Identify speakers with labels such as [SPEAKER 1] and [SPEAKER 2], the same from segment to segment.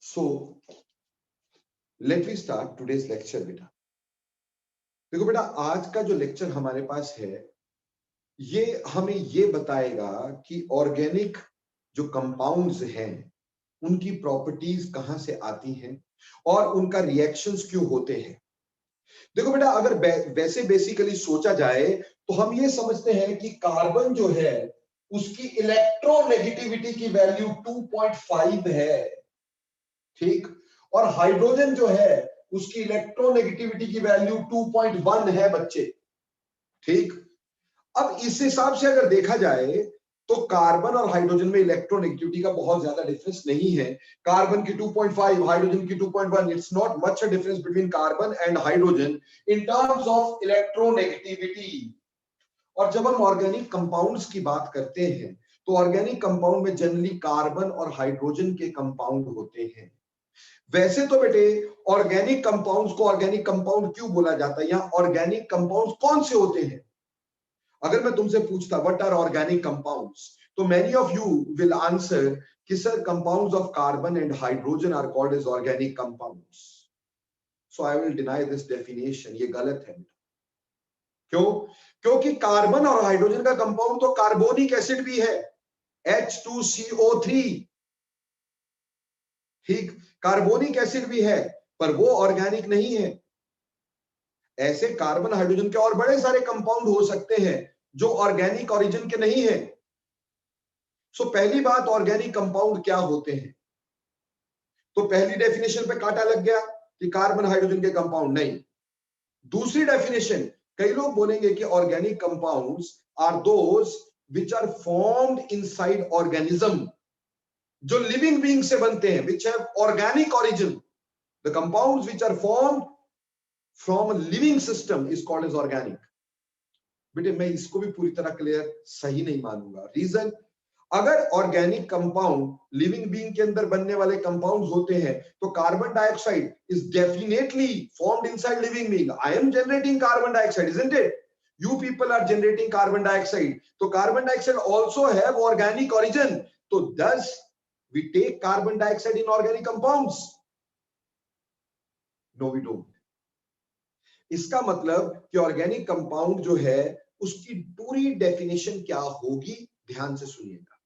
[SPEAKER 1] So let me start today's lecture बेटा। देखो बेटा, आज का जो लेक्चर हमारे पास है ये हमें ये बताएगा कि ऑर्गेनिक जो कंपाउंड्स हैं उनकी प्रॉपर्टीज कहां से आती हैं और उनका रिएक्शंस क्यों होते हैं। देखो बेटा, अगर वैसे बेसिकली सोचा जाए तो हम ये समझते हैं कि कार्बन जो है उसकी इलेक्ट्रोनेगेटिविटी की वैल्यू 2.5 है, ठीक, और हाइड्रोजन जो है उसकी इलेक्ट्रोनेगेटिविटी की वैल्यू 2.1 है बच्चे, ठीक। अब इस हिसाब से अगर देखा जाए तो कार्बन और हाइड्रोजन में इलेक्ट्रोनेगेटिविटी का बहुत ज्यादा डिफरेंस नहीं है। कार्बन की 2.5, हाइड्रोजन की 2.1, it's not much a difference between carbon and hydrogen in terms of electronegativity. और जब हम ऑर्गेनिक कंपाउंड्स की बात करते हैं तो ऑर्गेनिक कंपाउंड में जनरली कार्बन और हाइड्रोजन के कंपाउंड होते हैं। वैसे तो बेटे ऑर्गेनिक कंपाउंड्स को ऑर्गेनिक कंपाउंड क्यों बोला जाता है, यहां ऑर्गेनिक कंपाउंड्स कौन से होते हैं। अगर मैं तुमसे पूछता व्हाट आर ऑर्गेनिक कंपाउंड्स, तो many of you will answer कि sir compounds of carbon and hydrogen are called as organic compounds. So I will deny this definition, ये गलत है। क्यों? क्योंकि कार्बन और हाइड्रोजन का कंपाउंड तो कार्बोनिक एसिड भी है, H2CO3, ठीक, कार्बोनिक एसिड भी है, पर वो ऑर्गेनिक नहीं है। ऐसे कार्बन हाइड्रोजन के और बड़े सारे कंपाउंड हो सकते हैं जो ऑर्गेनिक ओरिजिन के नहीं है। सो पहली बात, ऑर्गेनिक कंपाउंड क्या होते हैं, तो पहली डेफिनेशन पे कांटा लग गया कि कार्बन हाइड्रोजन के कंपाउंड नहीं। दूसरी डेफिनेशन, कई लोग बोलेंगे कि organic compounds are those which are formed inside organism, जो लिविंग बीइंग से बनते हैं, which have organic origin. The compounds which are formed from a living system is called as organic. बेटे मैं इसको भी पूरी तरह क्लियर सही नहीं मानूंगा। रीजन, अगर ऑर्गेनिक कंपाउंड लिविंग बीइंग के अंदर बनने वाले कंपाउंड्स होते हैं तो carbon dioxide is definitely formed inside living being. I am generating carbon dioxide, isn't it? You people are generating carbon dioxide. So carbon dioxide also have organic origin. So thus we take carbon dioxide in organic compounds? No, we don't. इसका मतलब कि organic compound जो है उसकी पूरी definition क्या होगी, ध्यान से सुनिएगा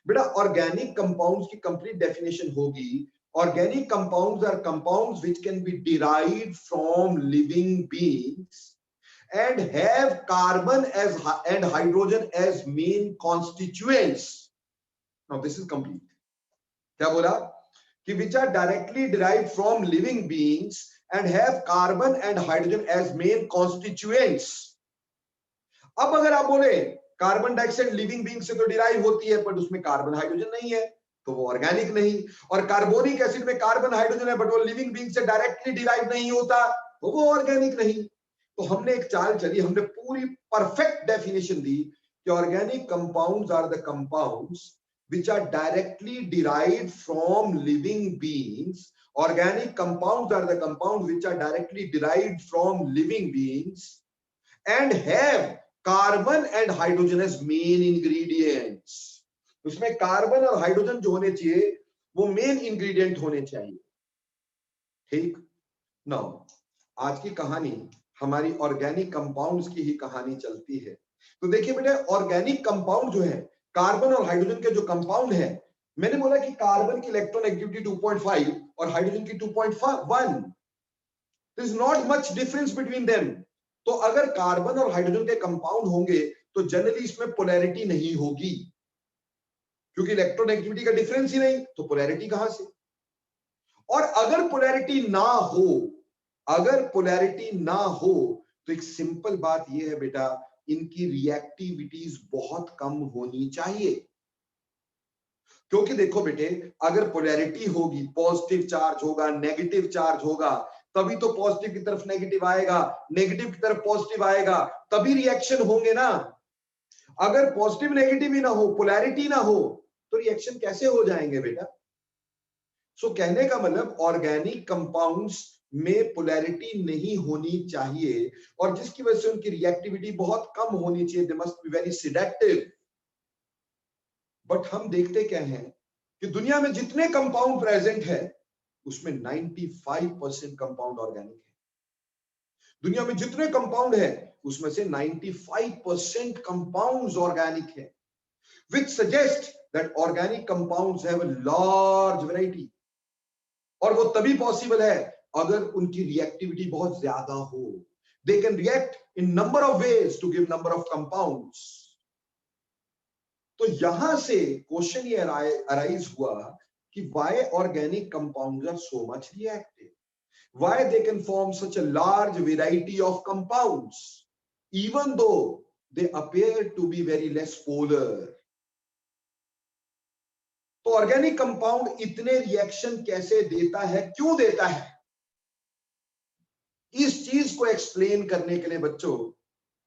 [SPEAKER 1] बेटा। ऑर्गेनिक कंपाउंड्स की कंप्लीट डेफिनेशन होगी, organic compounds are compounds which can be derived from living beings and have carbon as and hydrogen as main constituents. Now this is complete. क्या बोला कि which are directly derived from living beings and have carbon and hydrogen as main constituents. अब अगर आप बोले carbon dioxide living being से तो derive होती है पर उसमें कार्बन हाइड्रोजन नहीं है तो वो ऑर्गेनिक नहीं, और कार्बोनिक एसिड में कार्बन हाइड्रोजन है बट वो लिविंग बीइंग से डायरेक्टली डिराइव नहीं होता तो वो ऑर्गेनिक नहीं। तो हमने एक चाल चली, हमने पूरी परफेक्ट डेफिनेशन दी कि organic compounds are the compounds which are directly derived from living beings. Organic compounds are the compounds which are directly derived from living beings and have carbon and hydrogen as main ingredients. उसमें carbon और hydrogen जो होने चाहिए वो main ingredient होने चाहिए, ठीक। Now आज की कहानी हमारी ऑर्गेनिक कंपाउंड्स की ही कहानी चलती है। तो देखिए बेटे, ऑर्गेनिक कंपाउंड जो है कार्बन और हाइड्रोजन के जो कंपाउंड है, मैंने बोला कि कार्बन की इलेक्ट्रोनेगेटिविटी 2.5 और हाइड्रोजन की 2.1, there is not much difference between them. तो अगर कार्बन और हाइड्रोजन के कंपाउंड होंगे तो जनरली इसमें पोलैरिटी नहीं होगी, क्योंकि इलेक्ट्रोनेगेटिविटी का डिफरेंस ही नहीं तो पोलैरिटी कहां से। और अगर पोलैरिटी ना हो, अगर पोलैरिटी ना हो तो एक सिंपल बात यह है बेटा, इनकी रिएक्टिविटीज बहुत कम होनी चाहिए। क्योंकि देखो बेटे, अगर पोलैरिटी होगी, पॉजिटिव चार्ज होगा, नेगेटिव चार्ज होगा, तभी तो पॉजिटिव की तरफ नेगेटिव आएगा, नेगेटिव की तरफ पॉजिटिव आएगा, तभी रिएक्शन होंगे ना। अगर पॉजिटिव नेगेटिव ही ना हो, पोलैरिटी ना हो, तो रिएक्शन कैसे हो जाएंगे बेटा। सो कहने का मतलब ऑर्गेनिक कंपाउंड्स में पोलैरिटी नहीं होनी चाहिए और जिसकी वजह से उनकी रिएक्टिविटी बहुत कम होनी चाहिए। They must be very seductive. But हम देखते क्या हैं कि दुनिया में जितने कंपाउंड प्रेजेंट है उसमें 95% कंपाउंड ऑर्गेनिक है। दुनिया में जितने कंपाउंड है उसमें से 95% कंपाउंड्स ऑर्गेनिक है, which suggests that organic compounds have a large variety। और वो तभी पॉसिबल है अगर उनकी रिएक्टिविटी बहुत ज्यादा हो। They can react in number of ways to give number of compounds। तो यहां से क्वेश्चन ये अराइज हुआ कि why organic compounds are so much reactive, why they can form such a large variety of compounds even though they appear to be very less polar। तो organic compound इतने reaction कैसे देता है, क्यों देता है? इस चीज को एक्सप्लेन करने के लिए बच्चों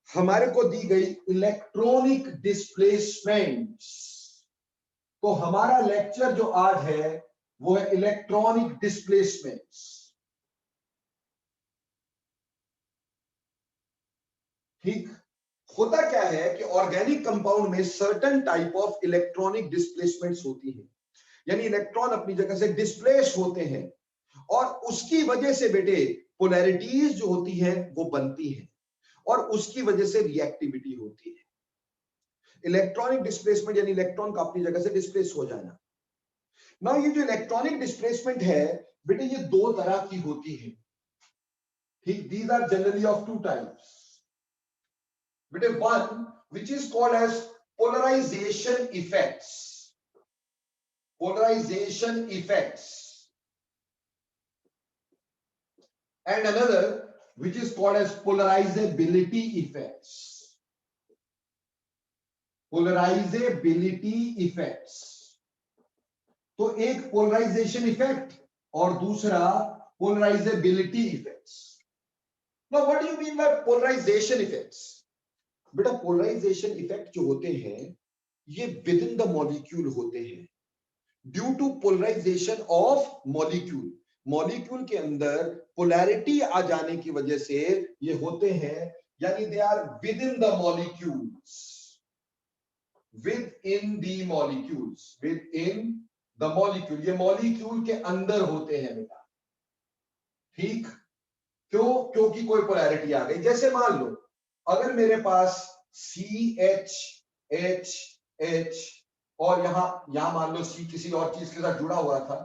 [SPEAKER 1] हमारे को दी गई इलेक्ट्रॉनिक डिस्प्लेसमेंट्स। तो हमारा लेक्चर जो आज है वो है इलेक्ट्रॉनिक डिस्प्लेसमेंट्स। ठीक, होता क्या है कि ऑर्गेनिक कंपाउंड में certain type of electronic displacements होती है, यानी इलेक्ट्रॉन अपनी जगह से डिस्प्लेस होते हैं और उसकी वजह से बेटे पोलैरिटीज जो होती है वो बनती है और उसकी वजह से रिएक्टिविटी होती है। इलेक्ट्रॉनिक डिस्प्लेसमेंट यानी इलेक्ट्रॉन का अपनी जगह से डिस्प्लेस हो जाना। ना ये जो इलेक्ट्रॉनिक डिस्प्लेसमेंट है बेटे ये दो तरह की होती है। ठीक, these are generally of two types बेटे। One which is called as polarization effects, polarization effects, and another which is called as polarizability effects, polarizability effects। तो एक पोलराइजेशन इफेक्ट और दूसरा polarisability effects. Now what do you mean by polarisation effects? बेटा polarisation effect जो होते हैं ये with in the molecule होते हैं due to polarisation of molecule. Molecule के अंदर पोलैरिटी आ जाने की वजह से ये होते हैं, यानी they are within the molecules, within the molecules, within the molecule. ये मॉलिक्यूल के अंदर होते हैं बेटा। ठीक, क्यों? क्योंकि कोई पोलैरिटी आ गई। जैसे मान लो अगर मेरे पास CH और यहां मान लो C किसी और चीज के साथ जुड़ा हुआ था,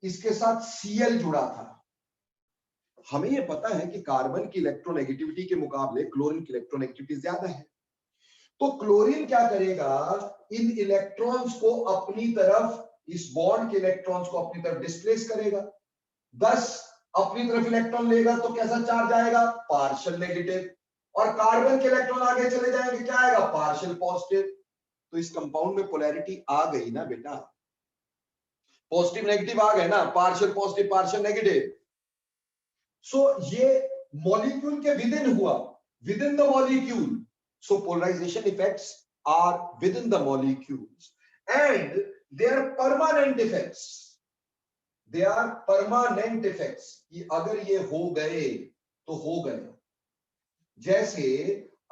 [SPEAKER 1] इसके साथ Cl जुड़ा था। हमें यह पता है कि कार्बन की इलेक्ट्रोनेगेटिविटी के मुकाबले क्लोरीन की इलेक्ट्रोनेगेटिविटी ज्यादा है। तो क्लोरीन क्या करेगा, इन इलेक्ट्रॉन्स को अपनी तरफ, इस बॉन्ड के इलेक्ट्रॉन्स को अपनी तरफ डिस्प्लेस करेगा। 10 अपनी तरफ इलेक्ट्रॉन लेगा तो कैसा चार्ज आएगा? Partial negative. और कार्बन के इलेक्ट्रॉन आगे चले जाएंगे, क्या आएगा? Partial positive. तो इस कंपाउंड में पोलैरिटी आ गई ना बेटा, पॉजिटिव नेगेटिव आ गए ना, partial positive partial negative. So ये मॉलिक्यूल के विद इन हुआ, within the molecule. So polarisation effects are within the molecules and they are permanent effects, they are permanent effects कि अगर ये हो गए तो हो गए। जैसे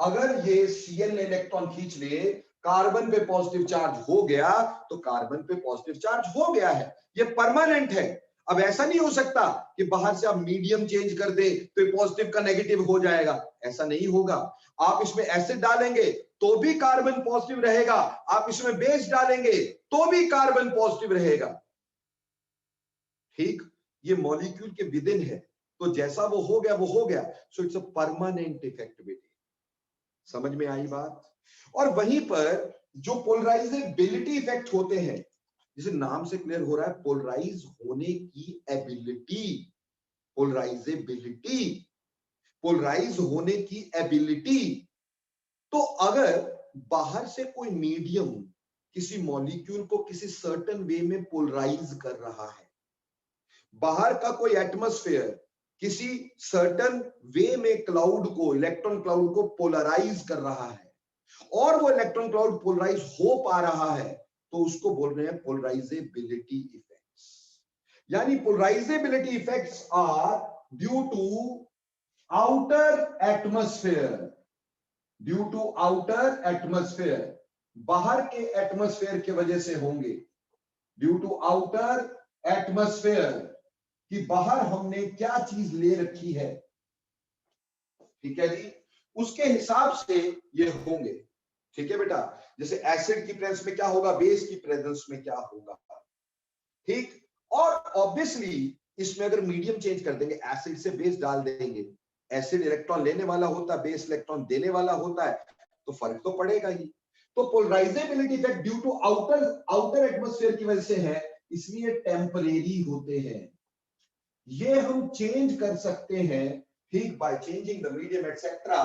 [SPEAKER 1] अगर ये Cl ने इलेक्ट्रॉन खींच ले, कार्बन पे पॉजिटिव चार्ज हो गया तो कार्बन पे पॉजिटिव चार्ज हो गया है, ये परमानेंट है। अब ऐसा नहीं हो सकता कि बाहर से आप मीडियम चेंज कर दे तो पॉजिटिव का नेगेटिव हो जाएगा, ऐसा नहीं होगा। आप इसमें एसिड डालेंगे तो भी कार्बन पॉजिटिव रहेगा, आप इसमें बेस डालेंगे तो भी कार्बन पॉजिटिव रहेगा। ठीक, ये मॉलिक्यूल के विद इन है, तो जैसा वो हो गया वो हो गया। So it's a permanent effect बेटे, समझ में आई बात? और वहीं पर जो पोलराइजेबिलिटी इफेक्ट होते हैं, जैसे नाम से क्लियर हो रहा है, पोलराइज होने की एबिलिटी, पोलराइजेबिलिटी, पोलराइज होने की एबिलिटी। तो अगर बाहर से कोई मीडियम किसी मॉलिक्यूल को किसी सर्टेन वे में पोलराइज कर रहा है, बाहर का कोई एटमॉस्फेयर किसी सर्टेन वे में क्लाउड को, इलेक्ट्रॉन क्लाउड को पोलराइज कर रहा है और वो इलेक्ट्रॉन क्लाउड पोलराइज हो पा रहा है, तो उसको बोल रहे हैं पोलराइजेबिलिटी इफेक्ट्स। यानी polarisability effects are due to outer atmosphere, due to outer atmosphere, बाहर के एटमॉस्फेयर की वजह से होंगे, ड्यू टू आउटर एटमॉस्फेयर। कि बाहर हमने क्या चीज ले रखी है, ठीक है जी, उसके हिसाब से ये होंगे। ठीक है बेटा, जैसे एसिड की प्रेजेंस में क्या होगा, बेस की प्रेजेंस में क्या होगा, ठीक। और ऑब्वियसली इसमें अगर मीडियम चेंज कर देंगे, एसिड से बेस डाल देंगे, एसिड इलेक्ट्रॉन लेने वाला होता है, बेस इलेक्ट्रॉन देने वाला होता है, तो फर्क तो पड़ेगा ही। तो polarisability effect due to outer atmosphere की वजह से है, इसलिए टेम्परेरी होते हैं। ये हम चेंज कर सकते हैं, ठीक, by changing the medium etcetera,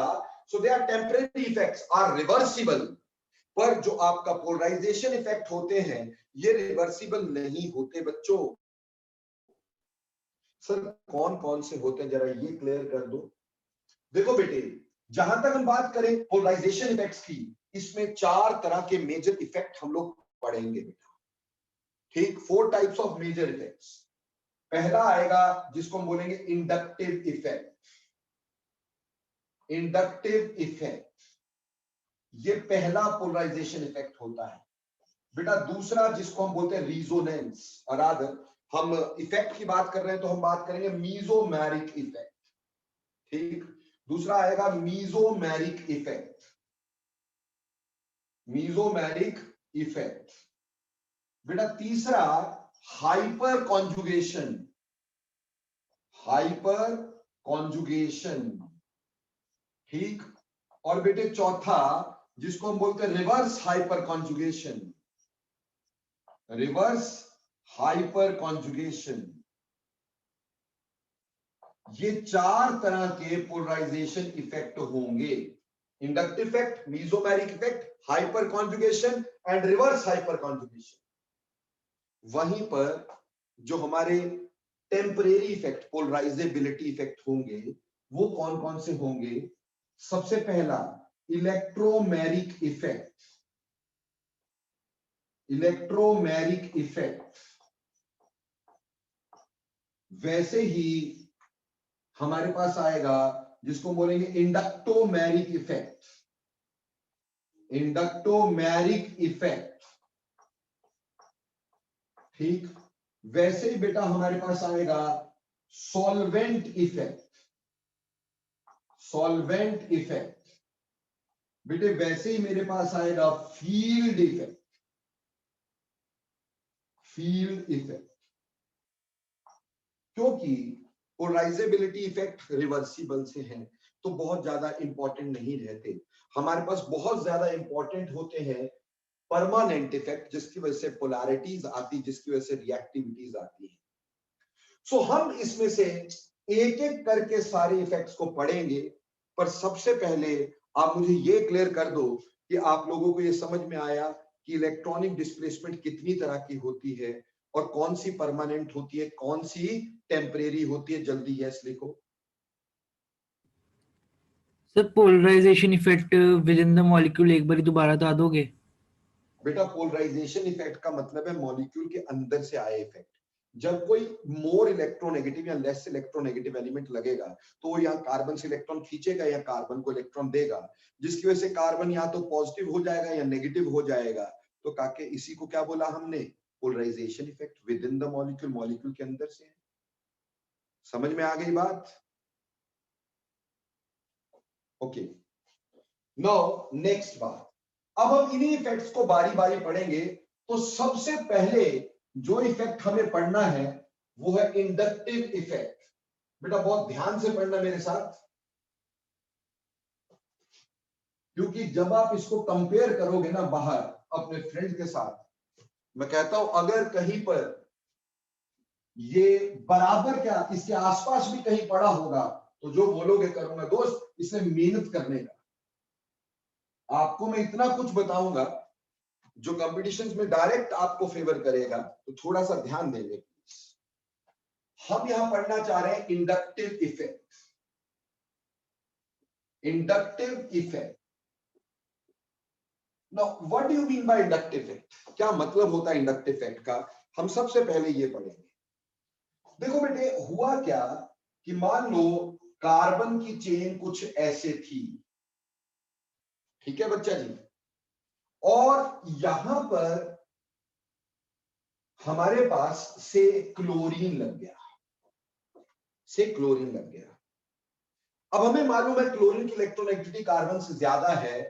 [SPEAKER 1] so they are temporary effects, are reversible. पर जो आपका पोलराइजेशन इफेक्ट होते हैं ये रिवर्सिबल नहीं होते बच्चों। सर कौन कौन से होते हैं, जरा ये क्लियर कर दो। देखो बेटे, जहां तक हम बात करें पोलराइजेशन इफेक्ट्स की, इसमें 4 तरह के मेजर इफेक्ट हम लोग पढ़ेंगे बेटा, ठीक, 4 टाइप्स ऑफ मेजर इफेक्ट्स। पहला आएगा जिसको हम बोलेंगे इंडक्टिव इफेक्ट, इंडक्टिव इफेक्ट, ये पहला पोलराइजेशन इफेक्ट होता है बेटा। दूसरा जिसको हम बोलते हैं रिजोनेंस, और हम इफेक्ट की बात कर रहे हैं तो हम बात करेंगे मीजोमेरिक इफेक्ट, ठीक। दूसरा आएगा मीजोमेरिक इफेक्ट, मीजोमेरिक इफेक्ट बेटा। तीसरा हाइपर कॉन्जुगेशन, हाइपर कॉन्जुगेशन, ठीक। और बेटे चौथा जिसको हम बोलते हैं reverse hyper conjugation, reverse hyper conjugation. ये 4 तरह के पोलराइजेशन इफेक्ट होंगे, inductive effect, mesomeric effect, hyper conjugation and reverse hyper conjugation. वहीं पर जो हमारे टेम्परेरी इफेक्ट, पोलराइजेबिलिटी इफेक्ट होंगे, वो कौन कौन से होंगे। सबसे पहला इलेक्ट्रोमेरिक इफेक्ट, इलेक्ट्रोमेरिक इफेक्ट। वैसे ही हमारे पास आएगा जिसको बोलेंगे इंडक्टोमेरिक इफेक्ट, इंडक्टोमेरिक इफेक्ट, ठीक। वैसे ही बेटा हमारे पास आएगा सॉल्वेंट इफेक्ट, सॉल्वेंट इफेक्ट। बेटे वैसे ही मेरे पास आएगा फील्ड इफेक्ट, फील्ड इफेक्ट। क्योंकि पोलराइजेबिलिटी इफेक्ट रिवर्सिबल से हैं तो बहुत ज्यादा इंपॉर्टेंट नहीं रहते। हमारे पास बहुत ज्यादा इंपॉर्टेंट होते हैं परमानेंट इफेक्ट, जिसकी वजह से पोलैरिटीज आती, जिसकी वजह से रिएक्टिविटीज आती है। सो हम इसमें से एक एक करके सारे इफेक्ट्स को पढ़ेंगे, पर सबसे पहले आप मुझे ये क्लियर कर दो कि आप लोगों को ये समझ में आया कि इलेक्ट्रॉनिक डिस्प्लेसमेंट कितनी तरह की होती है और कौन सी परमानेंट होती है, कौन सी टेम्परेरी होती है। जल्दी यस लिखो।
[SPEAKER 2] Sir polarisation effect within the molecule एक बार दोबारा बता दोगे?
[SPEAKER 1] बेटा पोलराइजेशन इफेक्ट का मतलब है मॉलिक्यूल के अंदर से आए इफेक्ट। जब कोई मोर इलेक्ट्रोनेगेटिव या लेस इलेक्ट्रोनेगेटिव एलिमेंट लगेगा तो वो यहाँ कार्बन से इलेक्ट्रॉन खींचेगा या कार्बन को इलेक्ट्रॉन देगा, जिसकी वजह से कार्बन या तो पॉजिटिव हो जाएगा या नेगेटिव हो जाएगा। तो काके इसी को क्या बोला हमने, polarisation effect within the molecule, molecule के अंदर से। समझ में आ गई बात? ओके, नाउ नेक्स्ट बात, अब हम इन्हीं इफेक्ट्स को बारी बारी पढ़ेंगे। तो सबसे पहले जो इफेक्ट हमें पढ़ना है वो है इंडक्टिव इफेक्ट। बेटा बहुत ध्यान से पढ़ना मेरे साथ, क्योंकि जब आप इसको कंपेयर करोगे ना बाहर अपने फ्रेंड के साथ, मैं कहता हूं अगर कहीं पर ये बराबर क्या इसके आसपास भी कहीं पड़ा होगा तो जो बोलोगे करूंगा दोस्त, इसे मेहनत करने का। आपको मैं इतना कुछ बताऊंगा जो कंपटीशंस में डायरेक्ट आपको फेवर करेगा, तो थोड़ा सा ध्यान देंगे। हम यहां पढ़ना चाह रहे हैं inductive effect, inductive effect. Now what do you mean bye inductive effect, क्या मतलब होता है इंडक्टिव इफेक्ट का, हम सबसे पहले ये पढ़ेंगे। देखो बेटे हुआ क्या कि मान लो कार्बन की चेन कुछ ऐसे थी, ठीक है बच्चा जी, और यहां पर हमारे पास से क्लोरीन लग गया, से क्लोरीन लग गया। अब हमें मालूम है क्लोरीन की इलेक्ट्रोनेगेटिविटी कार्बन से ज्यादा है,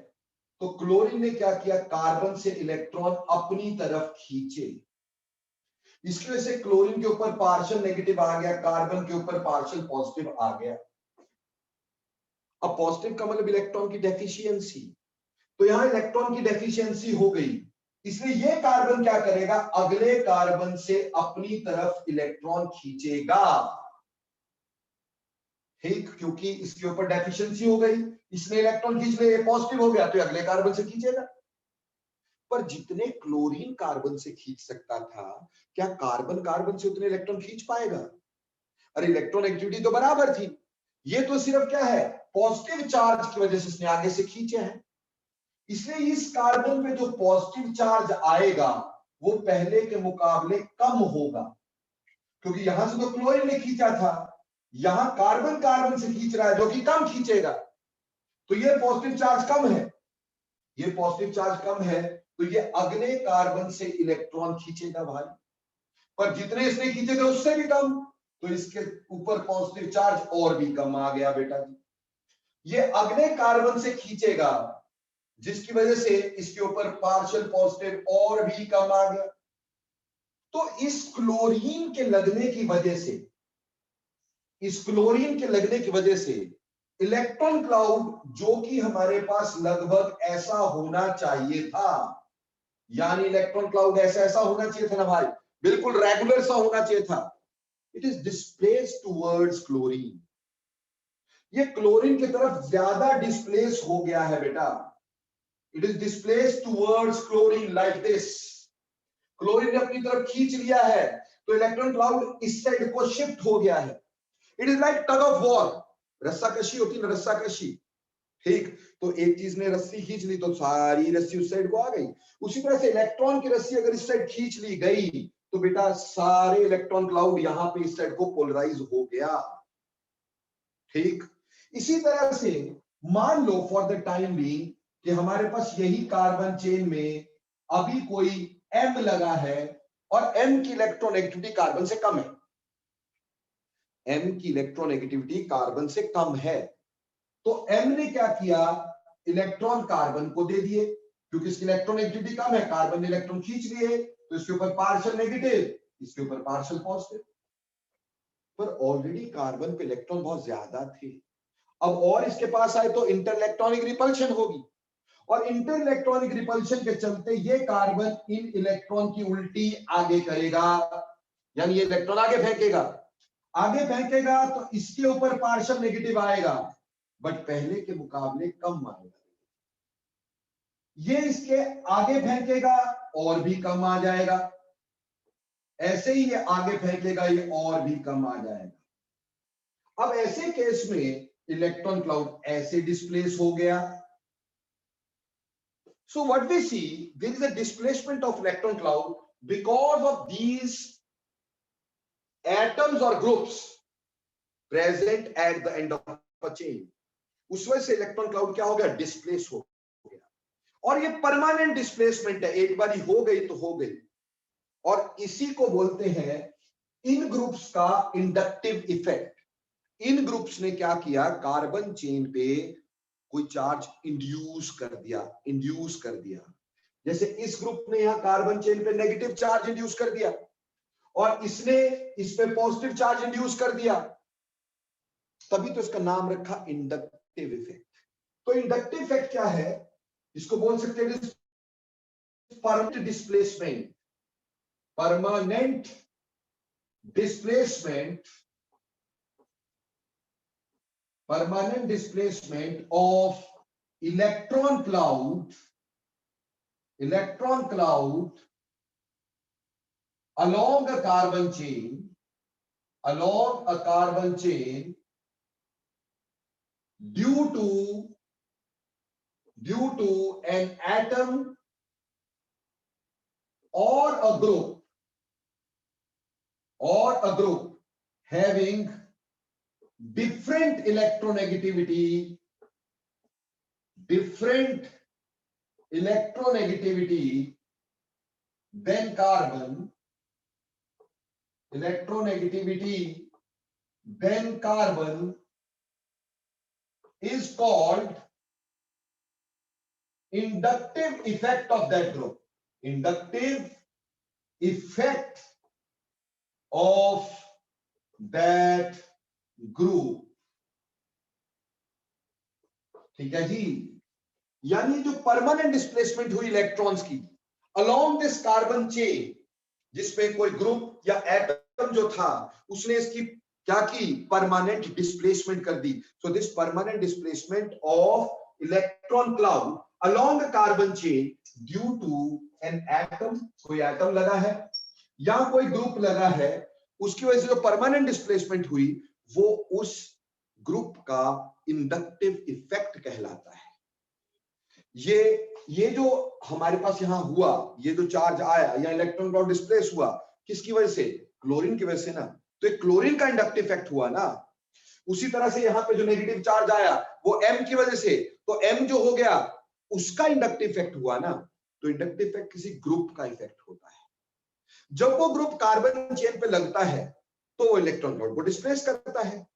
[SPEAKER 1] तो क्लोरीन ने क्या किया, कार्बन से इलेक्ट्रॉन अपनी तरफ खींचे। इसकी वजह से क्लोरीन के ऊपर पार्शियल नेगेटिव आ गया, कार्बन के ऊपर पार्शियल पॉजिटिव आ गया। अब पॉजिटिव का मतलब इलेक्ट्रॉन की डेफिशिएंसी, तो यहां इलेक्ट्रॉन की डेफिशिएंसी हो गई, इसलिए ये कार्बन क्या करेगा, अगले कार्बन से अपनी तरफ इलेक्ट्रॉन खींचेगा। ठीक, क्योंकि इसके ऊपर डेफिशिएंसी हो गई, इसने इलेक्ट्रॉन खींच लिया, पॉजिटिव हो गया, तो अगले कार्बन से खींचेगा। पर जितने क्लोरीन कार्बन से खींच सकता था, क्या कार्बन कार्बन से उतने इलेक्ट्रॉन खींच पाएगा? अरे इलेक्ट्रॉन एक्टिविटी तो बराबर थी, ये तो सिर्फ क्या है, पॉजिटिव चार्ज की वजह से इसने आगे से खींचे हैं। इसलिए इस कार्बन पे जो पॉजिटिव चार्ज आएगा वो पहले के मुकाबले कम होगा, क्योंकि यहां से तो क्लोरीन ने खींचा था, यहां कार्बन कार्बन से खींच रहा है जो कि कम खींचेगा, तो ये पॉजिटिव चार्ज कम है, ये पॉजिटिव चार्ज कम है, तो ये अगले कार्बन से इलेक्ट्रॉन खींचेगा भाई। पर जितने इसने खींचे थे उससे भी कम, तो इसके ऊपर पॉजिटिव चार्ज और भी कम आ गया बेटा जी। ये अगले कार्बन से खींचेगा, जिसकी वजह से इसके ऊपर पार्शियल पॉजिटिव और भी कम आ गया। तो इस क्लोरीन के लगने की वजह से, इस क्लोरीन के लगने की वजह से इलेक्ट्रॉन क्लाउड जो कि हमारे पास लगभग ऐसा होना चाहिए था, यानी इलेक्ट्रॉन क्लाउड ऐसा ऐसा होना चाहिए था ना भाई, बिल्कुल रेगुलर सा होना चाहिए था, it is displace towards chlorine. ये क्लोरीन की तरफ ज्यादा डिस्प्लेस हो गया है बेटा, it is displace towards chlorine like this. Chlorine ने अपनी तरफ खींच लिया है, तो इलेक्ट्रॉन क्लाउड इस साइड को शिफ्ट हो गया है। It is like tug of war, रस्साकशी होती है ना, रस्साकशी। ठीक, तो एक चीज ने रस्सी खींच ली तो सारी रस्सी उस साइड को आ गई। उसी तरह से इलेक्ट्रॉन की रस्सी अगर इस साइड खींच ली गई तो बेटा सारे इलेक्ट्रॉन क्लाउड यहां पे इस साइड को पोलराइज हो गया। ठीक, इसी तरह से मान लो फॉर द टाइम बीइंग कि हमारे पास यही कार्बन चेन में अभी कोई M लगा है और M की इलेक्ट्रोनेगेटिविटी कार्बन से कम है, M की इलेक्ट्रोनेगेटिविटी कार्बन से कम है, तो M ने क्या किया, इलेक्ट्रॉन कार्बन को दे दिए, क्योंकि इसकी इलेक्ट्रोनेगेटिविटी कम है, कार्बन ने इलेक्ट्रॉन खींच लिए, तो इसके ऊपर पार्शियल नेगेटिव, इसके ऊपर पार्शियल पॉजिटिव। पर ऑलरेडी कार्बन पे इलेक्ट्रॉन बहुत ज्यादा थे, अब और इसके पास आए तो इंटरइलेक्ट्रॉनिक रिपल्शन होगी, और इंटर इलेक्ट्रॉनिक रिपल्शन के चलते ये कार्बन इन इलेक्ट्रॉन की उल्टी आगे करेगा, यानी ये इलेक्ट्रॉन आगे फेंकेगा, आगे फेंकेगा तो इसके ऊपर पार्शियल नेगेटिव आएगा, बट पहले के मुकाबले कम आएगा। ये इसके आगे फेंकेगा और भी कम आ जाएगा, ऐसे ही ये आगे फेंकेगा, ये और भी कम आ जाएगा। अब ऐसे केस में इलेक्ट्रॉन क्लाउड ऐसे डिस्प्लेस हो गया। So what we see, there is a displacement of electron cloud because of these atoms or groups present at the end of a chain. उस वजह से इलेक्ट्रॉन क्लाउड क्या हो गया, डिस्प्लेस हो गया, और ये परमानेंट डिस्प्लेसमेंट है, एक बार हो गई तो हो गई, और इसी को बोलते हैं इन ग्रुप्स का इंडक्टिव इफेक्ट। इन ग्रुप्स ने क्या किया, कार्बन चेन पे कोई चार्ज इंड्यूस कर दिया, जैसे इस ग्रुप ने यहां कार्बन चेन पे नेगेटिव चार्ज इंड्यूस कर दिया और इसने इस पे पॉजिटिव चार्ज इंड्यूस कर दिया, तभी तो इसका नाम रखा इंडक्टिव इफेक्ट। तो इंडक्टिव इफेक्ट क्या है, इसको बोल सकते हैं permanent displacement, permanent displacement, permanent displacement of electron cloud along a carbon chain, due to an atom or a group having different electronegativity than carbon, electronegativity then carbon is called inductive effect of that group. Inductive effect of that group. ठीक है जी, यानी जो permanent displacement हुई electrons की along this carbon chain, जिसमें कोई group या atom जो था उसने इसकी क्या की, परमानेंट डिस्प्लेसमेंट कर दी. So this permanent displacement of electron cloud along carbon chain due to an atom, कोई एटम लगा है या कोई ग्रुप लगा है, उसकी वजह से जो परमानेंट डिस्प्लेसमेंट हुई वो उस ग्रुप का इंडक्टिव इफेक्ट कहलाता है. ये जो हमारे पास यहां हुआ, ये जो चार्ज आया या इलेक्ट्रॉन क्लाउड डिस्प्लेस हुआ, किसकी वजह से, क्लोरीन की वजह से ना. तो एक क्लोरीन का इंडक्टिव इफेक्ट हुआ ना. उसी तरह से यहां पे जो नेगेटिव चार्ज आया वो एम की वजह से, तो एम जो हो गया उसका इंडक्टिव इफेक्ट हुआ ना. तो इंडक्टिव इफेक्ट किसी ग्रुप का इफेक्ट होता है. जब वो ग्रुप कार्बन चेन पे लगता है तो वो इलेक्ट्रॉन क्लाउड को डिस्प्लेस करता है,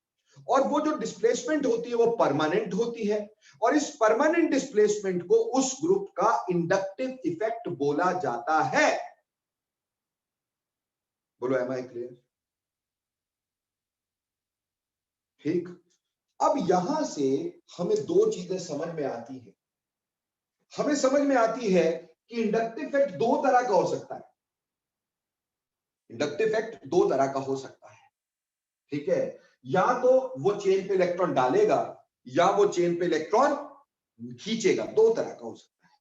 [SPEAKER 1] और वो जो डिस्प्लेसमेंट होती है वो परमानेंट होती है, और इस परमानेंट डिस्प्लेसमेंट को उस ग्रुप का इंडक्टिव इफेक्ट बोला जाता है. बोलो, एम आई क्लियर? ठीक. अब यहां से हमें दो चीजें समझ में आती है. हमें समझ में आती है कि इंडक्टिव इफेक्ट दो तरह का हो सकता है. इंडक्टिव इफेक्ट दो तरह का हो सकता है. ठीक है, या तो वो चेन पे इलेक्ट्रॉन डालेगा या वो चेन पे इलेक्ट्रॉन खींचेगा. दो तरह का हो सकता है.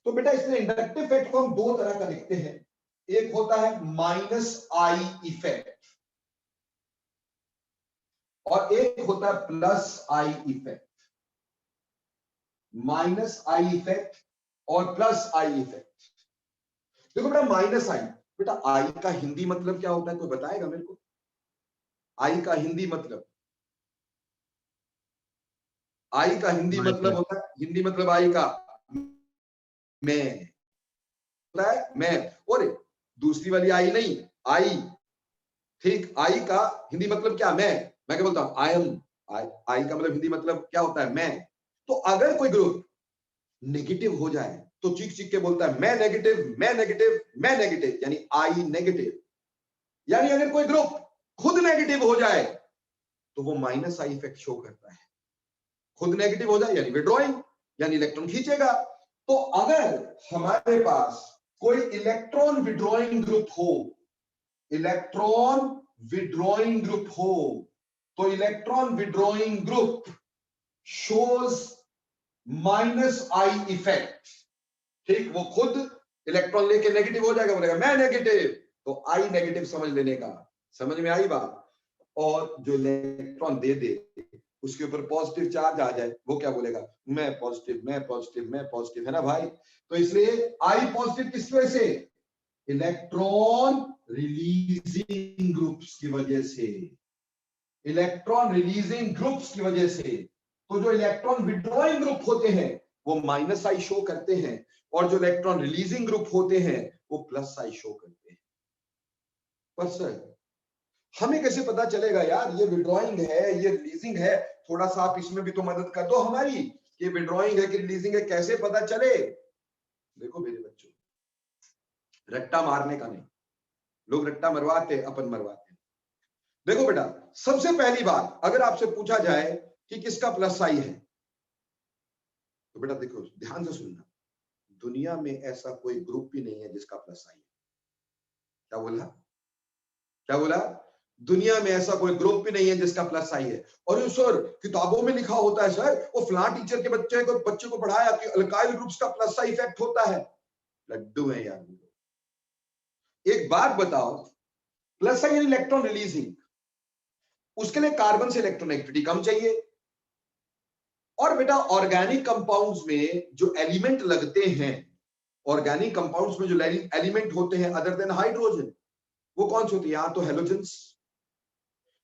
[SPEAKER 1] तो बेटा इसमें इंडक्टिव इफेक्ट को हम दो तरह का लिखते हैं. एक होता है माइनस आई इफेक्ट और एक होता है plus I effect. Minus I effect और प्लस आई इफेक्ट. देखो बेटा, माइनस आई, बेटा आई का हिंदी मतलब क्या होता है, कोई बताएगा मेरे को? आई का हिंदी मतलब, आई का हिंदी मतलब होता है, हिंदी मतलब आई का मैं होता है, मैं. और दूसरी वाली आई नहीं, आई. ठीक, आई का हिंदी मतलब क्या, मैं क्या बोलता हूं, आई एम. आई का मतलब हिंदी मतलब क्या होता है, मैं. तो अगर कोई ग्रुप नेगेटिव हो जाए तो चीख चीख के बोलता है मैं नेगेटिव, मैं नेगेटिव, मैं नेगेटिव, यानी आई नेगेटिव. यानी अगर कोई ग्रुप खुद नेगेटिव हो जाए तो वो माइनस आई इफेक्ट शो करता है. खुद नेगेटिव हो जाए यानी विड्रॉइंग, यानी इलेक्ट्रॉन खींचेगा. तो अगर हमारे पास कोई इलेक्ट्रॉन विड्रॉइंग ग्रुप हो, इलेक्ट्रॉन विड्रॉइंग ग्रुप हो, तो electron withdrawing group shows minus आई इफेक्ट. ठीक, वो खुद इलेक्ट्रॉन लेके नेगेटिव हो जाएगा, बोलेगा मैं नेगेटिव, तो आई नेगेटिव समझ लेने का. समझ में आई बात? और जो इलेक्ट्रॉन दे दे उसके ऊपर पॉजिटिव चार्ज आ जाए, वो क्या बोलेगा, मैं पॉजिटिव, मैं पॉजिटिव, मैं पॉजिटिव, है ना भाई? तो इसलिए आई पॉजिटिव किसकी वजह से, इलेक्ट्रॉन रिलीजिंग ग्रुप्स की वजह से. इलेक्ट्रॉन रिलीजिंग ग्रुप्स की वजह से. तो जो इलेक्ट्रॉन विड्रॉइंग ग्रुप होते हैं वो माइनस आई शो करते हैं, और जो इलेक्ट्रॉन रिलीजिंग ग्रुप होते हैं वो प्लस आई शो करते हैं. पर सर हमें कैसे पता चलेगा यार ये विड्रॉइंग है ये रिलीजिंग है? थोड़ा सा आप इसमें भी तो मदद कर दो हमारी, ये विड्रॉइंग है कि रिलीजिंग है, कैसे पता चले? देखो मेरे बच्चों, रट्टा मारने का नहीं. लोग रट्टा मरवाते, अपन मरवाते. देखो बेटा, सबसे पहली बात अगर आपसे पूछा जाए कि किसका प्लस आई है, तो बेटा देखो ध्यान से सुनना, दुनिया में ऐसा कोई ग्रुप भी नहीं है जिसका प्लस आई है. क्या बोला? क्या बोला? दुनिया में ऐसा कोई ग्रुप भी नहीं है जिसका प्लस आई है. और ये सर किताबों में लिखा होता है सर, वो फलां टीचर के बच्चे को पढ़ाया कि अल्काइल ग्रुप्स का प्लस आई इफेक्ट होता है. लड्डू है यार. एक बात बताओ, प्लस आई यानी इलेक्ट्रॉन रिलीजिंग, उसके लिए कार्बन से इलेक्ट्रोनेगेटिविटी कम चाहिए. और बेटा ऑर्गेनिक कंपाउंड्स में जो एलिमेंट लगते हैं, ऑर्गेनिक कंपाउंड्स में जो एलिमेंट होते हैं अदर देन हाइड्रोजन, वो कौन से होते हैं? या तो हेलोजेंस,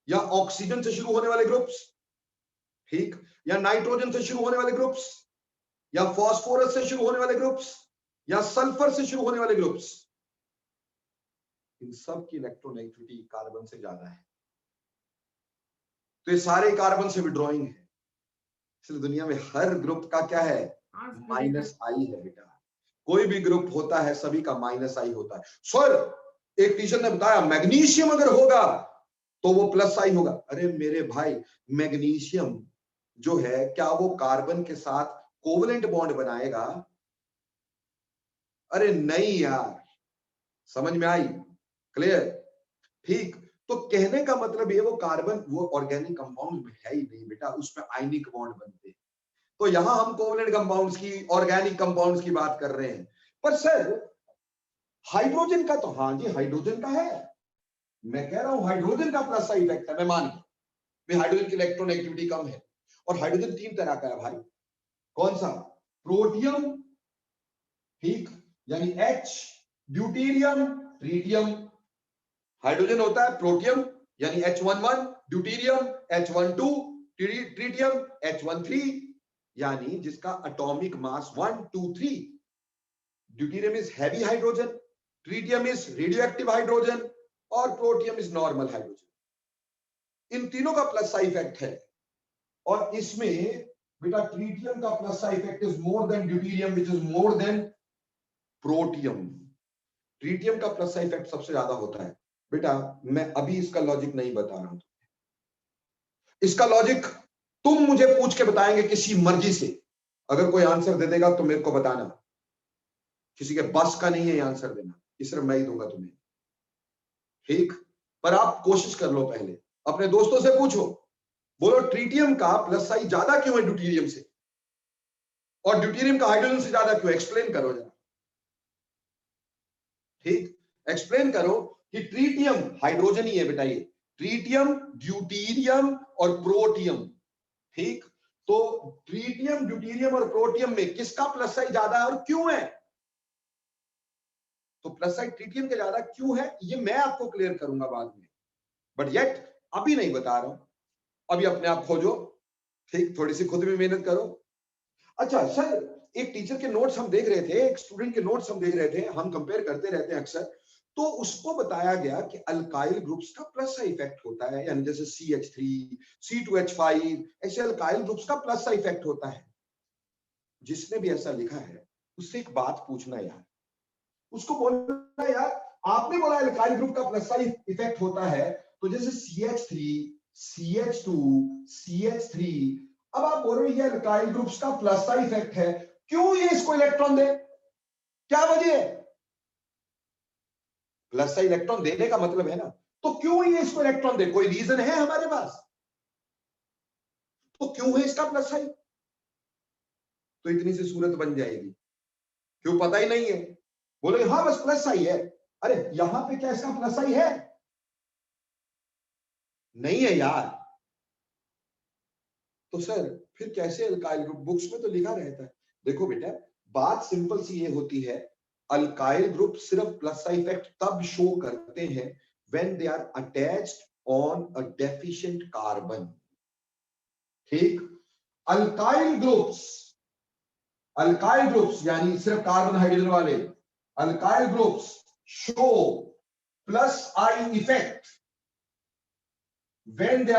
[SPEAKER 1] या ऑक्सीजन से शुरू होने वाले ग्रुप्स, ठीक, या नाइट्रोजन से शुरू होने वाले ग्रुप्स, या फास्फोरस से शुरू होने वाले ग्रुप्स, या सल्फर से शुरू होने वाले ग्रुप्स. इन सब की इलेक्ट्रोनेगेटिविटी कार्बन से ज्यादा है. तो ये सारे कार्बन से विड्रॉइंग है, इसलिए दुनिया में हर ग्रुप का क्या है, माइनस आई है बेटा। कोई भी ग्रुप होता है सभी का माइनस आई होता है। सर एक टीचर ने बताया मैग्नीशियम अगर होगा तो वो प्लस आई होगा। अरे मेरे भाई, मैग्नीशियम जो है क्या वो कार्बन के साथ कोवलेंट बॉन्ड बनाएगा? अरे नहीं यार, समझ में आई? क्लियर? ठीक। तो कहने का मतलब ये वो कार्बन वो ऑर्गेनिक कंपाउंड में है ही नहीं बेटा, उसमें आयनिक बॉन्ड बनते हैं। तो यहां हम कोवलेंट कंपाउंड्स की, ऑर्गेनिक कंपाउंड्स की बात कर रहे हैं। पर सर हाइड्रोजन का तो, हाँ जी हाइड्रोजन का है, मैं कह रहा हूं हाइड्रोजन का प्लस साइड इफेक्ट है, मैं मान गया हाइड्रोजन की इलेक्ट्रॉन एक्टिविटी कम है। और हाइड्रोजन 3 तरह का है भाई। कौन सा? प्रोटियम, ठीक, यानी H, ड्यूटेरियम, ट्रीटियम। हाइड्रोजन होता है प्रोटियम यानी H11, deuterium H12, tritium H13, यानी जिसका atomic mass 1, 2, 3। Deuterium is heavy hydrogen, tritium is radioactive hydrogen और प्रोटियम इज नॉर्मल हाइड्रोजन। इन तीनों का प्लस साइड इफेक्ट है। और इसमें बेटा ट्रीटियम का plus side effect is more than deuterium which is more than protium. Tritium का plus side effect सबसे ज्यादा होता है बेटा। मैं अभी इसका लॉजिक नहीं बता रहा हूं, इसका लॉजिक तुम मुझे पूछ के बताएंगे किसी मर्जी से। अगर कोई आंसर दे देगा तो मेरे को बताना, किसी के बस का नहीं है ये आंसर देना, ये सिर्फ मैं ही दूंगा तुम्हें, ठीक? पर आप कोशिश कर लो, पहले अपने दोस्तों से पूछो, बोलो ट्रीटियम का प्लस साइज ज्यादा क्यों है ड्यूटेरियम से, और ड्यूटेरियम का हाइड्रोजन से ज्यादा क्यों, एक्सप्लेन करो जरा, ठीक? एक्सप्लेन करो कि ट्रीटियम हाइड्रोजन ही है बेटा, ये ट्रीटियम, ड्यूटेरियम और प्रोटियम, ठीक? तो ट्रीटियम, ड्यूटेरियम और प्रोटियम में किसका प्लस साइज ज्यादा है और क्यों है? तो प्लस साइड ट्रीटियम के ज्यादा क्यों है ये मैं आपको क्लियर करूंगा बाद में, बट येट अभी नहीं बता रहा हूं। अभी अपने आप खोजो, ठीक? थोड़ी सी खुद भी मेहनत करो। अच्छा सर, एक टीचर के नोट्स हम देख रहे थे, एक स्टूडेंट के नोट्स हम देख रहे थे, हम कंपेयर करते रहते हैं अक्सर, तो उसको बताया गया कि अल्काइल ग्रुप्स का प्लस सा इफेक्ट होता है, यानी जैसे CH3, C2H5, ऐसे अल्काइल ग्रुप्स का प्लस सा इफेक्ट होता है। जिसने भी ऐसा लिखा है उससे एक बात पूछना यार, उसको बोलना यार आपने बोला अल्काइल ग्रुप का प्लस साइड इफेक्ट होता है, तो जैसे CH3, CH2, CH3, अब आप बोल रहे हो ये अल्काइल ग्रुप्स का प्लस साइड इफेक्ट है, क्यों ये इसको इलेक्ट्रॉन दे, क्या वजह है? प्लस साइड इलेक्ट्रॉन देने का मतलब है ना, तो क्यों ये इसको इलेक्ट्रॉन दे, कोई रीजन है हमारे पास? तो क्यों है इसका प्लस साइड? तो इतनी सी सूरत बन जाएगी, क्यों पता ही नहीं है, बोले हाँ बस प्लस साइड है। अरे यहां पे क्या इसका प्लस साइड है? नहीं है यार। तो सर फिर कैसे अल्काइल ग्रुप, बुक्स में तो लिखा रहता है। देखो बेटा बात सिंपल सी ये होती है, अल्काइल ग्रुप सिर्फ प्लस साइड इफेक्ट तब शो करते हैं when they are attached on a deficient carbon, ठीक? अल्काइल ग्रुप्स यानी सिर्फ कार्बन हाइड्रोजन वाले alkyl groups show plus I effect when they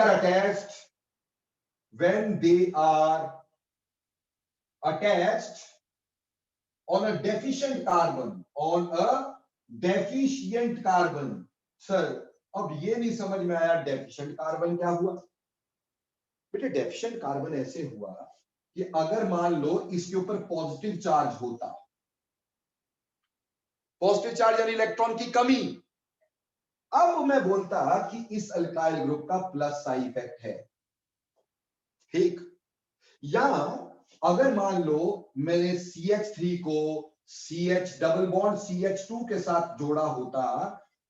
[SPEAKER 1] are attached on a deficient carbon, sir अब ये नहीं समझ में आया डेफिशिएंट कार्बन क्या हुआ? बेटे डेफिशिएंट कार्बन ऐसे हुआ कि अगर मान लो इसके ऊपर पॉजिटिव चार्ज होता, पॉजिटिव चार्ज यानी इलेक्ट्रॉन की कमी, अब मैं बोलता कि इस अल्काइल ग्रुप का प्लस साइड इफेक्ट है, ठीक? या अगर मान लो मैंने CH3 को CH डबल बॉन्ड CH2 के साथ जोड़ा होता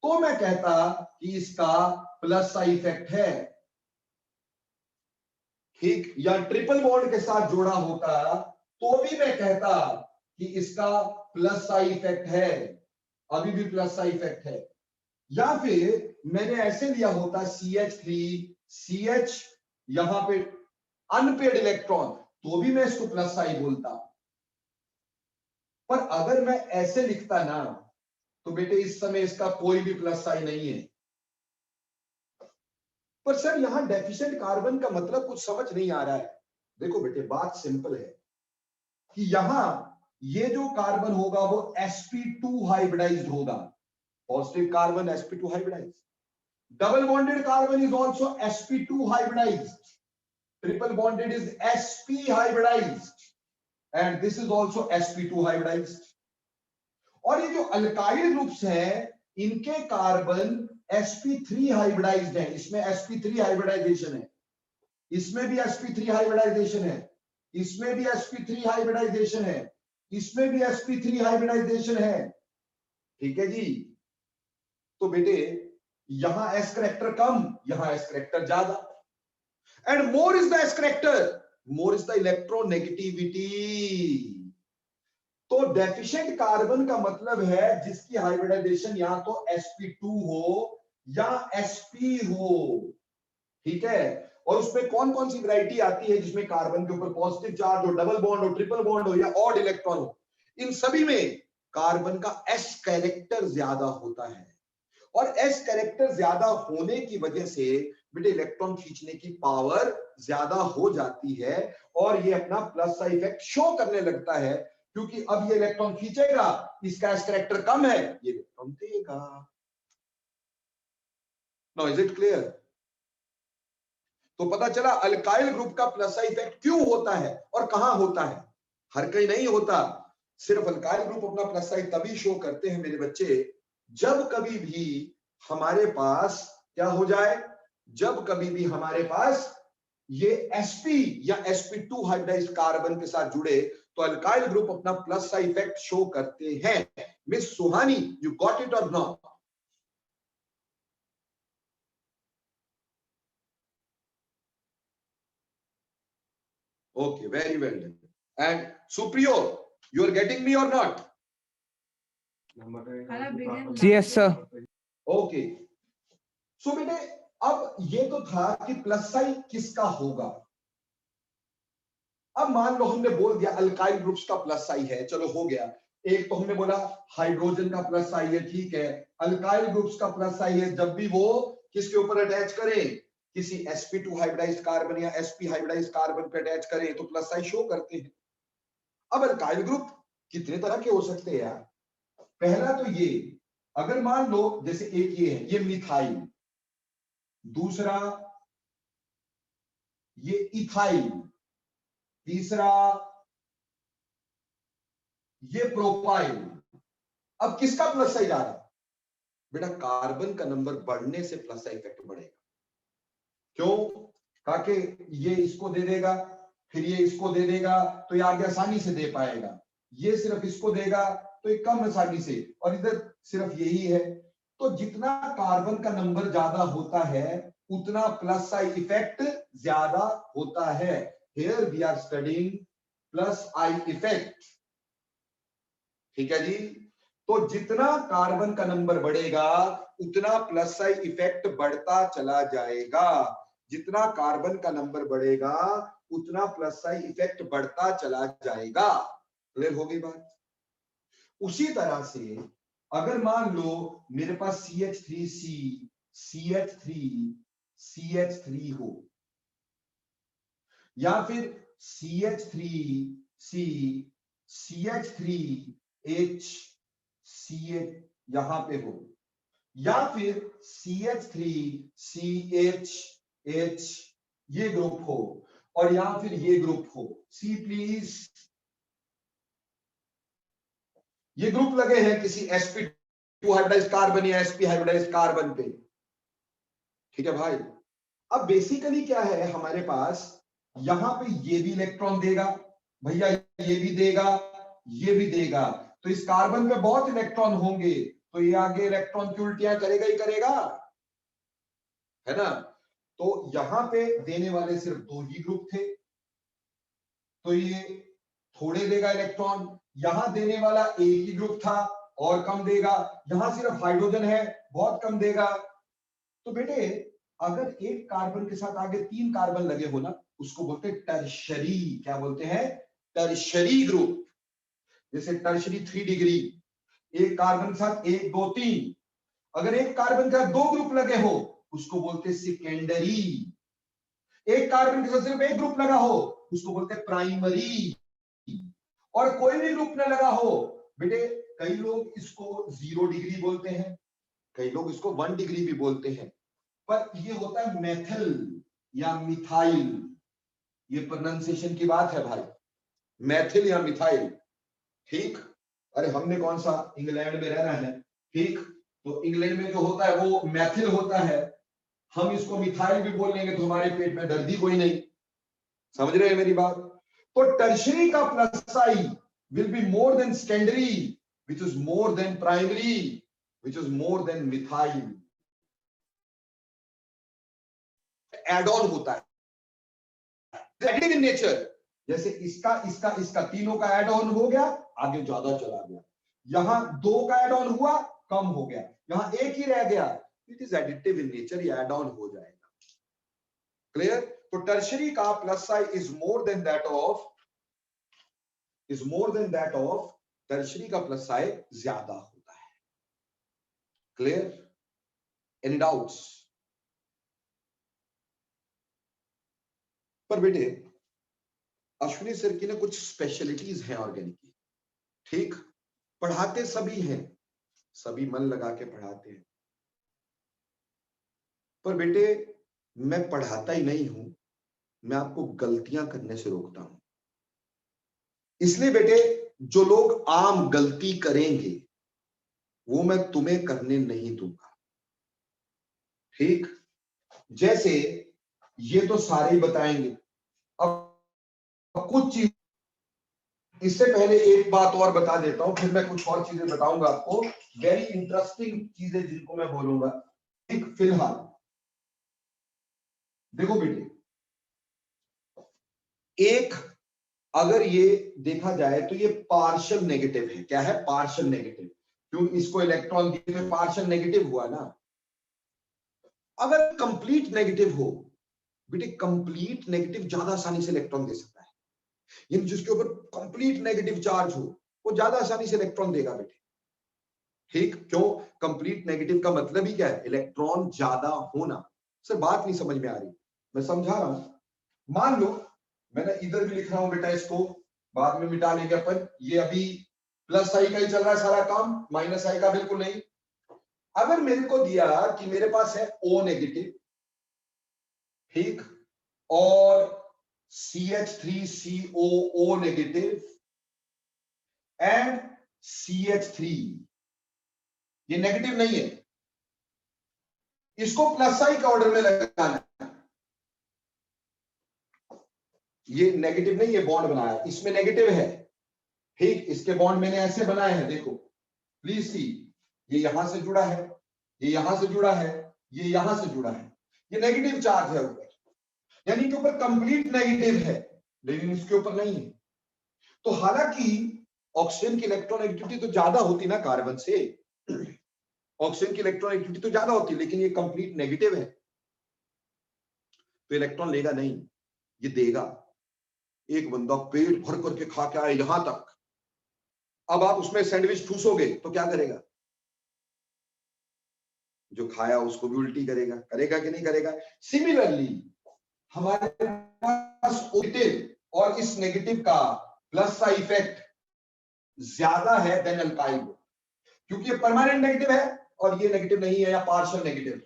[SPEAKER 1] तो मैं कहता कि इसका प्लस साइड इफेक्ट है, ठीक? या ट्रिपल बॉन्ड के साथ जोड़ा होता तो भी मैं कहता कि इसका प्लस साइड इफेक्ट है, अभी भी प्लस साइड इफेक्ट है। या फिर मैंने ऐसे लिया होता CH3 CH यहां पे अनपेड इलेक्ट्रॉन तो भी मैं इसको प्लस साइड बोलता। पर अगर मैं ऐसे लिखता ना तो बेटे इस समय इसका कोई भी प्लस साइड नहीं है। पर सर यहां डेफिशिएंट कार्बन का मतलब कुछ समझ नहीं आ रहा है। देखो बेटे, बात सिंपल है कि यहां ये जो कार्बन होगा वो sp2 हाइब्रिडाइज्ड होगा, positive carbon sp2 hybridised, double bonded carbon is also sp2 hybridised, triple bonded is sp hybridised, and this is also sp2 hybridised. और ये जो अल्काइल ग्रुप्स हैं इनके कार्बन sp3 हाइब्रिडाइज्ड है, इसमें sp3 हाइब्रिडाइजेशन है, इसमें भी sp3 हाइब्रिडाइजेशन है, इसमें भी sp3 हाइब्रिडाइजेशन है, इसमें भी sp3 हाइब्रिडाइजेशन है। ठीक है जी। तो बेटे यहां s करेक्टर कम, यहां s करेक्टर ज्यादा, and more is the s character, more is the electronegativity. तो डेफिशिएंट कार्बन का मतलब है जिसकी हाइब्रिडाइजेशन या तो sp2 हो या sp हो। ठीक है, और उसमें कौन कौन सी वैरायटी आती है जिसमें कार्बन के ऊपर पॉजिटिव चार्ज हो, डबल बॉन्ड हो, ट्रिपल बॉन्ड हो या ऑड इलेक्ट्रॉन हो, इन सभी में कार्बन का s कैरेक्टर ज्यादा होता है। और s कैरेक्टर ज्यादा होने की वजह से बेटे इलेक्ट्रॉन खींचने की पावर ज्यादा हो जाती है और ये अपना प्लस का इफेक्ट शो करने लगता है, क्योंकि अब ये इलेक्ट्रॉन खींचेगा, इसका s कैरेक्टर कम है, ये इलेक्ट्रॉन देगा। Now is it clear? तो पता चला अल्काइल ग्रुप का प्लस इफेक्ट क्यों होता है और कहां होता है, हर कहीं नहीं होता। सिर्फ अल्काइल ग्रुप अपना प्लस साइड तभी शो करते हैं मेरे बच्चे जब कभी भी हमारे पास क्या हो जाए, जब कभी भी हमारे पास ये sp या sp2 हाइब्रिडाइज्ड कार्बन के साथ जुड़े तो अल्काइल ग्रुप अपना प्लस साइड इफेक्ट शो करते हैं। Miss Suhani, you got it और not? Okay, very well done. And Supriyo, you are getting me or not?
[SPEAKER 2] Yes, sir.
[SPEAKER 1] Okay. So बेटे अब ये तो था कि प्लस साइन किसका होगा। अब मान लो हमने बोल दिया अल्काइल ग्रुप्स का प्लस साइन है, चलो हो गया। एक तो हमने बोला हाइड्रोजन का प्लस साइन है, ठीक है। अल्काइल ग्रुप्स का प्लस साइन है जब भी वो किसके ऊपर अटैच करें, किसी sp2 हाइब्रिडाइज्ड कार्बन या sp हाइब्रिडाइज्ड कार्बन पे अटैच करें तो प्लस साइन शो करते हैं। अब अल्काइल ग्रुप कितने तरह के हो सकते हैं यार। पहला तो ये, अगर मान लो जैसे एक ये है, ये मिथाइल, दूसरा ये इथाइल, तीसरा ये प्रोपाइल। अब किसका प्लस साइड आ रहा है बेटा, कार्बन का नंबर बढ़ने से प्लस साइड इफेक्ट बढ़ेगा। क्यों? ताकि ये इसको दे देगा, फिर ये इसको दे देगा तो ये आगे आसानी से दे पाएगा, ये सिर्फ इसको देगा तो ये कम आसानी से, और इधर सिर्फ यही है। तो जितना कार्बन का नंबर ज्यादा होता है उतना प्लस साइड इफेक्ट ज्यादा होता है। Here we are studying plus I effect. ठीक है जी। तो जितना कार्बन का नंबर बढ़ेगा उतना प्लस साइड इफेक्ट बढ़ता चला जाएगा, जितना कार्बन का नंबर बढ़ेगा उतना प्लस साइड इफेक्ट बढ़ता चला जाएगा। क्लियर हो गई बात? उसी तरह से अगर मान लो मेरे पास CH3C CH3 हो, या फिर CH3C CH3H CH यहां पे हो, या फिर CH3CHH ये ग्रुप हो, और या फिर ये ग्रुप हो। सी प्लीज, ये ग्रुप लगे हैं किसी sp2 हाइब्रिडाइज्ड कार्बन या sp हाइब्रिडाइज्ड कार्बन पे। ठीक है भाई। अब बेसिकली क्या है हमारे पास, यहां पे ये भी इलेक्ट्रॉन देगा भैया, ये भी देगा, ये भी देगा, तो इस कार्बन पे बहुत इलेक्ट्रॉन होंगे तो ये आगे इलेक्ट्रॉन की उल्टियां करेगा ही करेगा, है ना। तो यहां पे देने वाले सिर्फ दो ही ग्रुप थे तो ये थोड़े देगा इलेक्ट्रॉन, यहां देने वाला एक ही ग्रुप था और कम देगा, यहां सिर्फ हाइड्रोजन है बहुत कम देगा। तो बेटे अगर एक कार्बन के साथ आगे तीन कार्बन लगे हो ना उसको बोलते हैं टर्शरी। क्या बोलते हैं? Tertiary group. जैसे टर्शरी 3 डिग्री, एक कार्बन के साथ 1 2 3। अगर एक कार्बन के साथ दो ग्रुप लगे हो उसको बोलते सेकेंडरी। एक कार्बन के साथ सिर्फ एक ग्रुप लगा हो उसको बोलते हैं प्राइमरी, और कोई भी ग्रुप न लगा हो बेटे, कई लोग इसको 0 डिग्री बोलते हैं, कई लोग इसको 1 डिग्री भी बोलते हैं, पर ये होता है मेथिल या मिथाइल। ये प्रोनाउंसिएशन की बात है भाई, मेथिल या मिथाइल। ठीक, अरे हमने कौन सा इंग्लैंड में रहना है, ठीक, तो इंग्लैंड में जो होता है वो मेथिल होता है, हम इसको मिथाइल भी बोल लेंगे तो हमारे पेट में दर्द ही कोई नहीं। समझ रहे हैं मेरी बात? तो टर्शरी का plus I will be more than secondary, which is more than primary, which is more than methyl. Add on होता है नेगेटिव इन नेचर, जैसे इसका इसका इसका तीनों का एड ऑन हो गया, आगे ज्यादा चला गया, यहां 2 का एड ऑन हुआ, कम हो गया, यहां एक ही रह गया, it is additive in nature, ये एड ऑन हो जाएगा। क्लियर? तो टर्शरी का plus psi is more than that of tertiary का प्लस साई ज्यादा होता है। क्लियर? Any doubts? पर बेटे अश्विनी सर की ना कुछ स्पेशलिटीज हैं ऑर्गेनिक की, ठीक, पढ़ाते सभी हैं, सभी मन लगा के पढ़ाते हैं, पर बेटे मैं पढ़ाता ही नहीं हूं, मैं आपको गलतियां करने से रोकता हूं। इसलिए बेटे जो लोग आम गलती करेंगे वो मैं तुम्हें करने नहीं दूंगा। ठीक, जैसे ये तो सारे ही बताएंगे, अब कुछ चीज, इससे पहले एक बात और बता देता हूं, फिर मैं कुछ और चीजें बताऊंगा आपको, वेरी इंटरेस्टिंग चीजें जिनको मैं बोलूंगा। ठीक, फिलहाल देखो बेटे, एक अगर ये देखा जाए तो ये पार्शियल नेगेटिव है। क्या है? Partial negative. क्यों? इसको इलेक्ट्रॉन दिए तो पार्शियल नेगेटिव हुआ ना। अगर कंप्लीट नेगेटिव हो बेटे, कंप्लीट नेगेटिव ज्यादा आसानी से इलेक्ट्रॉन दे सकता है, यानी जिसके ऊपर कंप्लीट नेगेटिव चार्ज हो वो ज्यादा आसानी से इलेक्ट्रॉन देगा बेटे। ठीक, क्यों? कंप्लीट नेगेटिव का मतलब ही क्या है? इलेक्ट्रॉन ज्यादा होना। सर बात नहीं समझ में आ रही, मैं समझा रहा हूं। मान लो मैंने इधर भी लिख रहा हूं बेटा, इसको बाद में मिटा लेंगे अपन, ये अभी प्लस आई का ही चल रहा है सारा काम, माइनस आई का बिल्कुल नहीं। अगर मेरे को दिया कि मेरे पास है O नेगेटिव, ठीक, और CH3COO नेगेटिव एंड CH3, ये नेगेटिव नहीं है, इसको प्लस आई के ऑर्डर में लगाना है। ये नेगेटिव नहीं, ये बॉन्ड बनाया, इसमें नेगेटिव है, ठीक, इसके बॉन्ड मैंने ऐसे बनाए हैं, देखो प्लीज सी, ये यहां से जुड़ा है, ये यहां से जुड़ा है, ये यहां से जुड़ा है, ये नेगेटिव चार्ज है ऊपर, यानी कि ऊपर कंप्लीट नेगेटिव है, लेकिन इसके ऊपर नहीं है। तो हालांकि ऑक्सीजन की इलेक्ट्रॉननेगेटिविटी तो ज्यादा होती ना कार्बन से, ऑक्सीजन की इलेक्ट्रॉननेगेटिविटी तो ज्यादा होती, लेकिन ये कंप्लीट नेगेटिव है, तो इलेक्ट्रॉन लेगा नहीं, ये देगा। एक बंदा पेट भर करके खा के आए यहां तक, अब आप उसमें सैंडविच ठूसोगे तो क्या करेगा? जो खाया उसको भी उल्टी करेगा, करेगा कि नहीं करेगा? सिमिलरली हमारे पास पॉजिटिव और इस नेगेटिव का प्लस का इफेक्ट ज्यादा है देन अल्काइल, क्योंकि ये परमानेंट नेगेटिव है और ये नेगेटिव नहीं है या पार्शियल नेगेटिव है,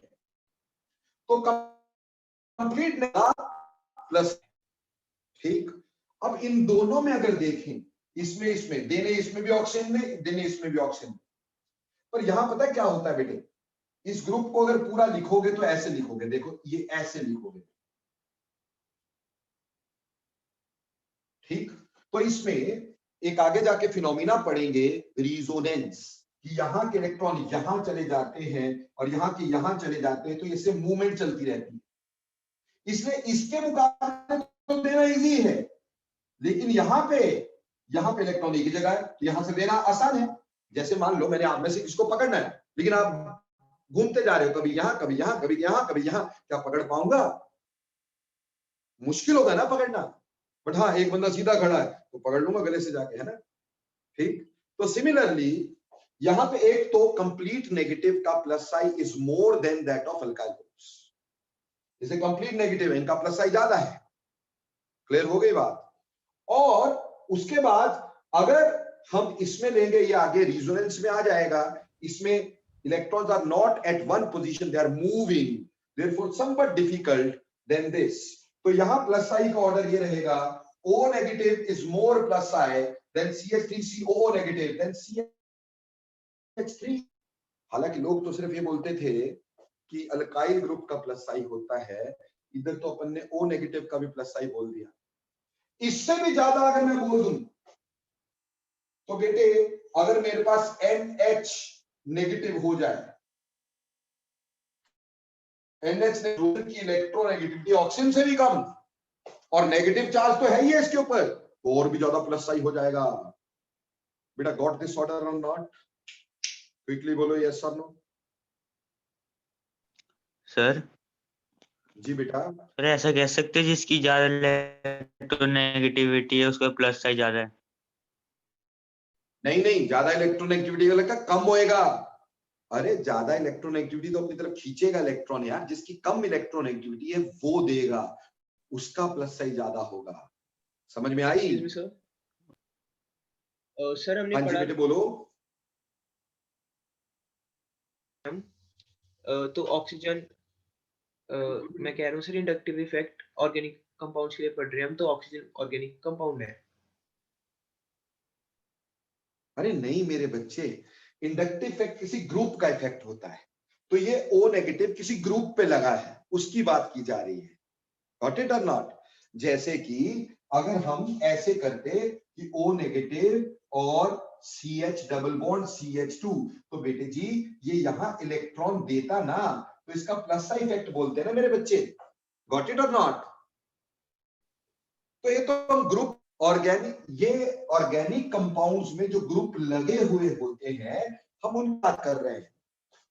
[SPEAKER 1] तो कंप्लीट प्लस। ठीक, अब इन दोनों में अगर देखें, इसमें देने इसमें भी ऑक्सीजन में, देने इसमें भी ऑक्सीजन में, पर यहां पता है क्या होता है बेटे, इस ग्रुप को अगर पूरा लिखोगे तो ऐसे लिखोगे, देखो ये ऐसे लिखोगे, ठीक, तो इसमें एक आगे जाके फिनोमिना पढ़ेंगे रिजोनेंस, कि यहां के इलेक्ट्रॉन यहां चले जाते हैं और यहां के यहां चले जाते हैं, तो इससे मूवमेंट चलती रहती है। इसलिए इसके मुकाबले तो देना इजी है, लेकिन यहां पे इलेक्ट्रॉन एक ही जगह है, तो यहां से देना आसान है। जैसे मान लो मैंने आप में से इसको पकड़ना है, लेकिन आप घूमते जा रहे हो, कभी यहां कभी यहां कभी यहां कभी यहां, क्या पकड़ पाऊंगा? मुश्किल होगा ना पकड़ना, बट हाँ एक बंदा सीधा खड़ा है तो पकड़ लूंगा गले से जाके, है ना। ठीक, तो सिमिलरली यहां पे एक तो कंप्लीट नेगेटिव का plus sign is more than that of alkyl groups, जैसे कंप्लीट नेगेटिव है, इनका प्लस साइन ज्यादा है। क्लियर हो गई बात? और उसके बाद अगर हम इसमें लेंगे, ये आगे रिजोनेंस में आ जाएगा, इसमें electrons are not at one position, they are moving, therefore somewhat difficult than this. तो यहां प्लस आई का ऑर्डर ये रहेगा, O negative is more plus I than CH3COO negative than CH3। हालांकि लोग तो सिर्फ ये बोलते थे कि अल्काइल ग्रुप का प्लस आई होता है, इधर तो अपन ने O नेगेटिव का भी प्लस आई बोल दिया। इससे भी ज्यादा अगर मैं बोल दूं तो बेटे, अगर मेरे पास NH नेगेटिव हो जाए, NH की इलेक्ट्रोनेगेटिविटी ऑक्सीजन से भी कम और नेगेटिव चार्ज तो है ही है इसके ऊपर, तो और भी ज्यादा प्लस साइन हो जाएगा। बेटा गॉट दिस ऑर्डर और नॉट? क्विकली बोलो यस और नो।
[SPEAKER 3] सर
[SPEAKER 1] जी बेटा।
[SPEAKER 3] सर ऐसा कह सकते हैं जिसकी ज्यादा इलेक्ट्रोनेगेटिविटी है उसका प्लस साइन ज्यादा है?
[SPEAKER 1] नहीं नहीं, ज्यादा इलेक्ट्रोनेगेटिविटी का लगा कम होएगा। अरे ज्यादा इलेक्ट्रोनेगेटिविटी तो अपनी तरफ खींचेगा इलेक्ट्रॉन यार, जिसकी कम इलेक्ट्रोनेगेटिविटी है वो देगा, उसका प्लस साइन ज्यादा होगा। समझ में आई?
[SPEAKER 4] सर सर हमने
[SPEAKER 1] हाँ जी
[SPEAKER 4] पढ़ा
[SPEAKER 1] बेटे बोलो।
[SPEAKER 4] तो ऑक्सीजन, मैं कह रहा हूँ sir inductive effect organic compounds के लिए पढ़ रहे हैं हम, तो ऑक्सीजन ऑर्गेनिक कंपाउंड है।
[SPEAKER 1] अरे नहीं मेरे बच्चे, इंडक्टिव इफेक्ट किसी ग्रुप का इफेक्ट होता है, तो ये O नेगेटिव किसी ग्रुप पे लगा है, उसकी बात की जा रही है। गॉट इट और नॉट? जैसे कि अगर हम ऐसे करते कि O नेगेटिव और CH डबल बॉन्ड CH2, तो बेटे जी ये यहां इलेक्ट्रॉन देता ना, तो इसका प्लस का इफेक्ट बोलते हैं ना मेरे बच्चे। गॉट इट और नॉट? तो ये तो ग्रुप ऑर्गेनिक, ये ऑर्गेनिक कंपाउंड्स में जो ग्रुप लगे हुए होते हैं हम उनकी बात कर रहे हैं।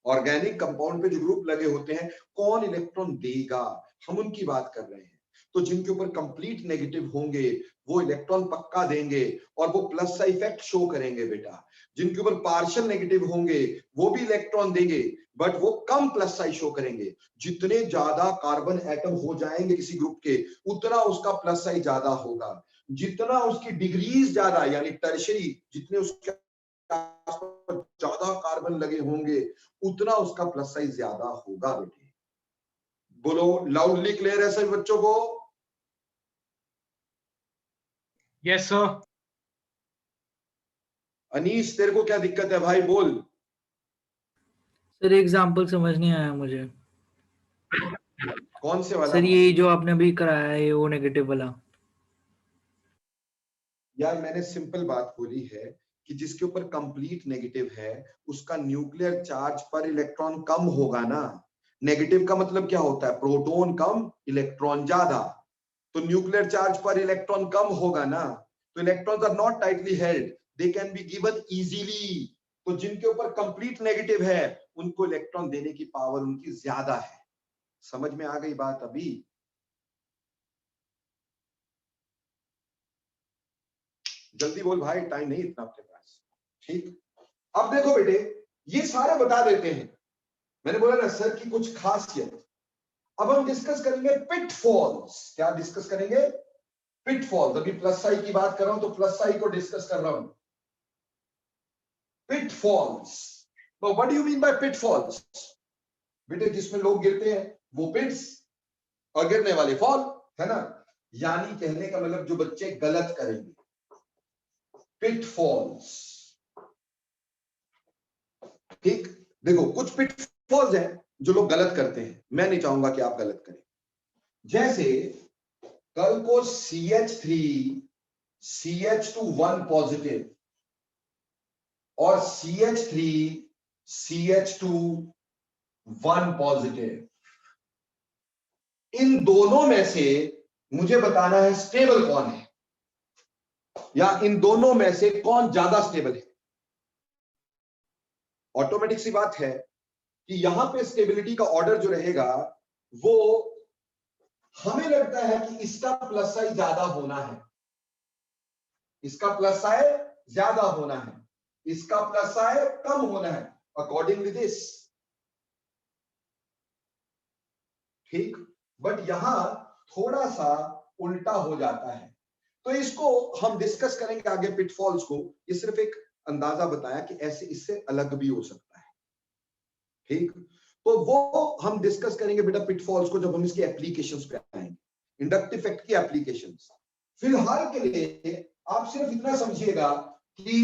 [SPEAKER 1] ऑर्गेनिक कंपाउंड पे जो ग्रुप लगे होते हैं, कौन इलेक्ट्रॉन देगा, हम उनकी बात कर रहे हैं। तो जिनके ऊपर कंप्लीट नेगेटिव होंगे वो इलेक्ट्रॉन पक्का देंगे और वो प्लस का इफेक्ट शो करेंगे बेटा। जिनके ऊपर पार्शियल नेगेटिव होंगे वो भी इलेक्ट्रॉन देंगे बट वो कम प्लस साइज शो करेंगे। जितने ज्यादा कार्बन एटम हो जाएंगे किसी ग्रुप के, उतना उसका प्लस साइज ज्यादा होगा। जितना उसकी डिग्रीज ज्यादा यानी टर्शरी, जितने उसके ज्यादा कार्बन लगे होंगे उतना उसका प्लस साइज ज्यादा होगा बेटे। बोलो लाउडली क्लियर है सभी बच्चों को?
[SPEAKER 5] Yes sir.
[SPEAKER 1] अनीश तेरे को क्या दिक्कत है भाई, बोल।
[SPEAKER 2] सर एग्जाम्पल समझ नहीं आया मुझे।
[SPEAKER 1] कौन से वाला?
[SPEAKER 2] सर ये जो आपने अभी कराया है वो नेगेटिव वाला।
[SPEAKER 1] यार मैंने सिंपल बात बोली है कि जिसके ऊपर कंप्लीट नेगेटिव है उसका न्यूक्लियर चार्ज पर इलेक्ट्रॉन कम होगा ना। नेगेटिव का मतलब क्या होता है? प्रोटॉन कम इलेक्ट्रॉन ज्यादा। तो न्यूक्लियर चार्ज पर इलेक्ट्रॉन कम होगा ना, तो electrons are not tightly held, they can be given easily. तो जिनके ऊपर कंप्लीट नेगेटिव है उनको इलेक्ट्रॉन देने की पावर उनकी ज्यादा है। समझ में आ गई बात? अभी जल्दी बोल भाई, टाइम नहीं इतना अपने पास। ठीक, अब देखो बेटे ये सारे बता देते हैं, मैंने बोला ना सर की कुछ खासियत। अब हम डिस्कस करेंगे पिटफॉल्स। क्या डिस्कस करेंगे? पिटफॉल्स। अभी प्लस साई की बात कर रहा हूं तो प्लस साई को डिस्कस कर रहा हूं। पिटफॉल्स, तो what do you mean bye pitfalls? बेटे जिसमें लोग गिरते हैं वो पिट्स और गिरने वाले फॉल, है ना? यानी कहने का मतलब जो बच्चे गलत करेंगे, पिटफॉल्स। ठीक, देखो कुछ पिटफॉल्स हैं जो लोग गलत करते हैं, मैं नहीं चाहूंगा कि आप गलत करें। जैसे कल को CH3 CH2 1 पॉजिटिव और CH3 CH2 1 पॉजिटिव, इन दोनों में से मुझे बताना है स्टेबल कौन है, या इन दोनों में से कौन ज्यादा स्टेबल है। ऑटोमेटिक सी बात है कि यहां पे स्टेबिलिटी का ऑर्डर जो रहेगा वो हमें लगता है कि इसका प्लस साइज ज्यादा होना है, इसका प्लस साइज ज्यादा होना है, इसका प्लस साइज कम होना है, अकॉर्डिंगली दिस। ठीक, बट यहां थोड़ा सा उल्टा हो जाता है। तो इसको हम डिस्कस करेंगे आगे पिटफॉल्स को। ये सिर्फ एक अंदाजा बताया कि ऐसे इससे अलग भी हो सकता है, ठीक। तो वो हम डिस्कस करेंगे बेटा पिटफॉल्स को जब हम इसके एप्लीकेशंस पे आएंगे, इंडक्टिव इफेक्ट की एप्लीकेशंस। फिलहाल के लिए आप सिर्फ इतना समझिएगा कि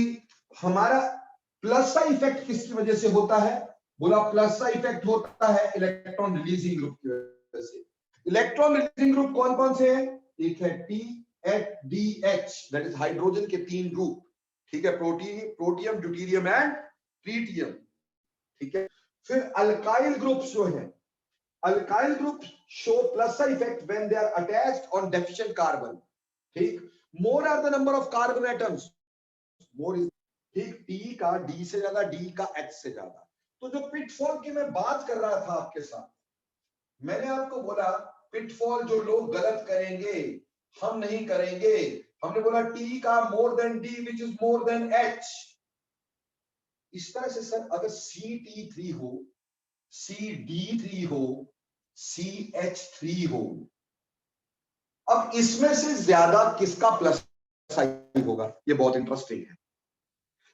[SPEAKER 1] हमारा प्लस साइन इफेक्ट किसकी वजह से होता है। बोला प्लस साइन इफेक्ट होता है इलेक्ट्रॉन रिलीजिंग ग्रुप की वजह से। इलेक्ट्रॉन रिलीजिंग ग्रुप कौन कौन से हैं? एक है THDH, दैट इज हाइड्रोजन के 3 ग्रुप, ठीक है, प्रोटियम, ड्यूटेरियम एंड ट्रीटियम, ठीक है। फिर अल्काइल ग्रुप्स जो है, alkyl groups show plus sign effect when they are attached on deficient carbon, ठीक। More are the number of carbon atoms, more is, ठीक, T का D से ज्यादा, D का H से ज्यादा। तो जो पिटफॉल की मैं बात कर रहा था आपके साथ, मैंने आपको बोला पिटफॉल जो लोग गलत करेंगे हम नहीं करेंगे। हमने बोला T का more than D which is more than H। इस तरह से सर अगर CT3 हो, CD3 हो, CH3 हो, अब इसमें से ज्यादा किसका प्लस साइन होगा? ये बहुत इंटरेस्टिंग है,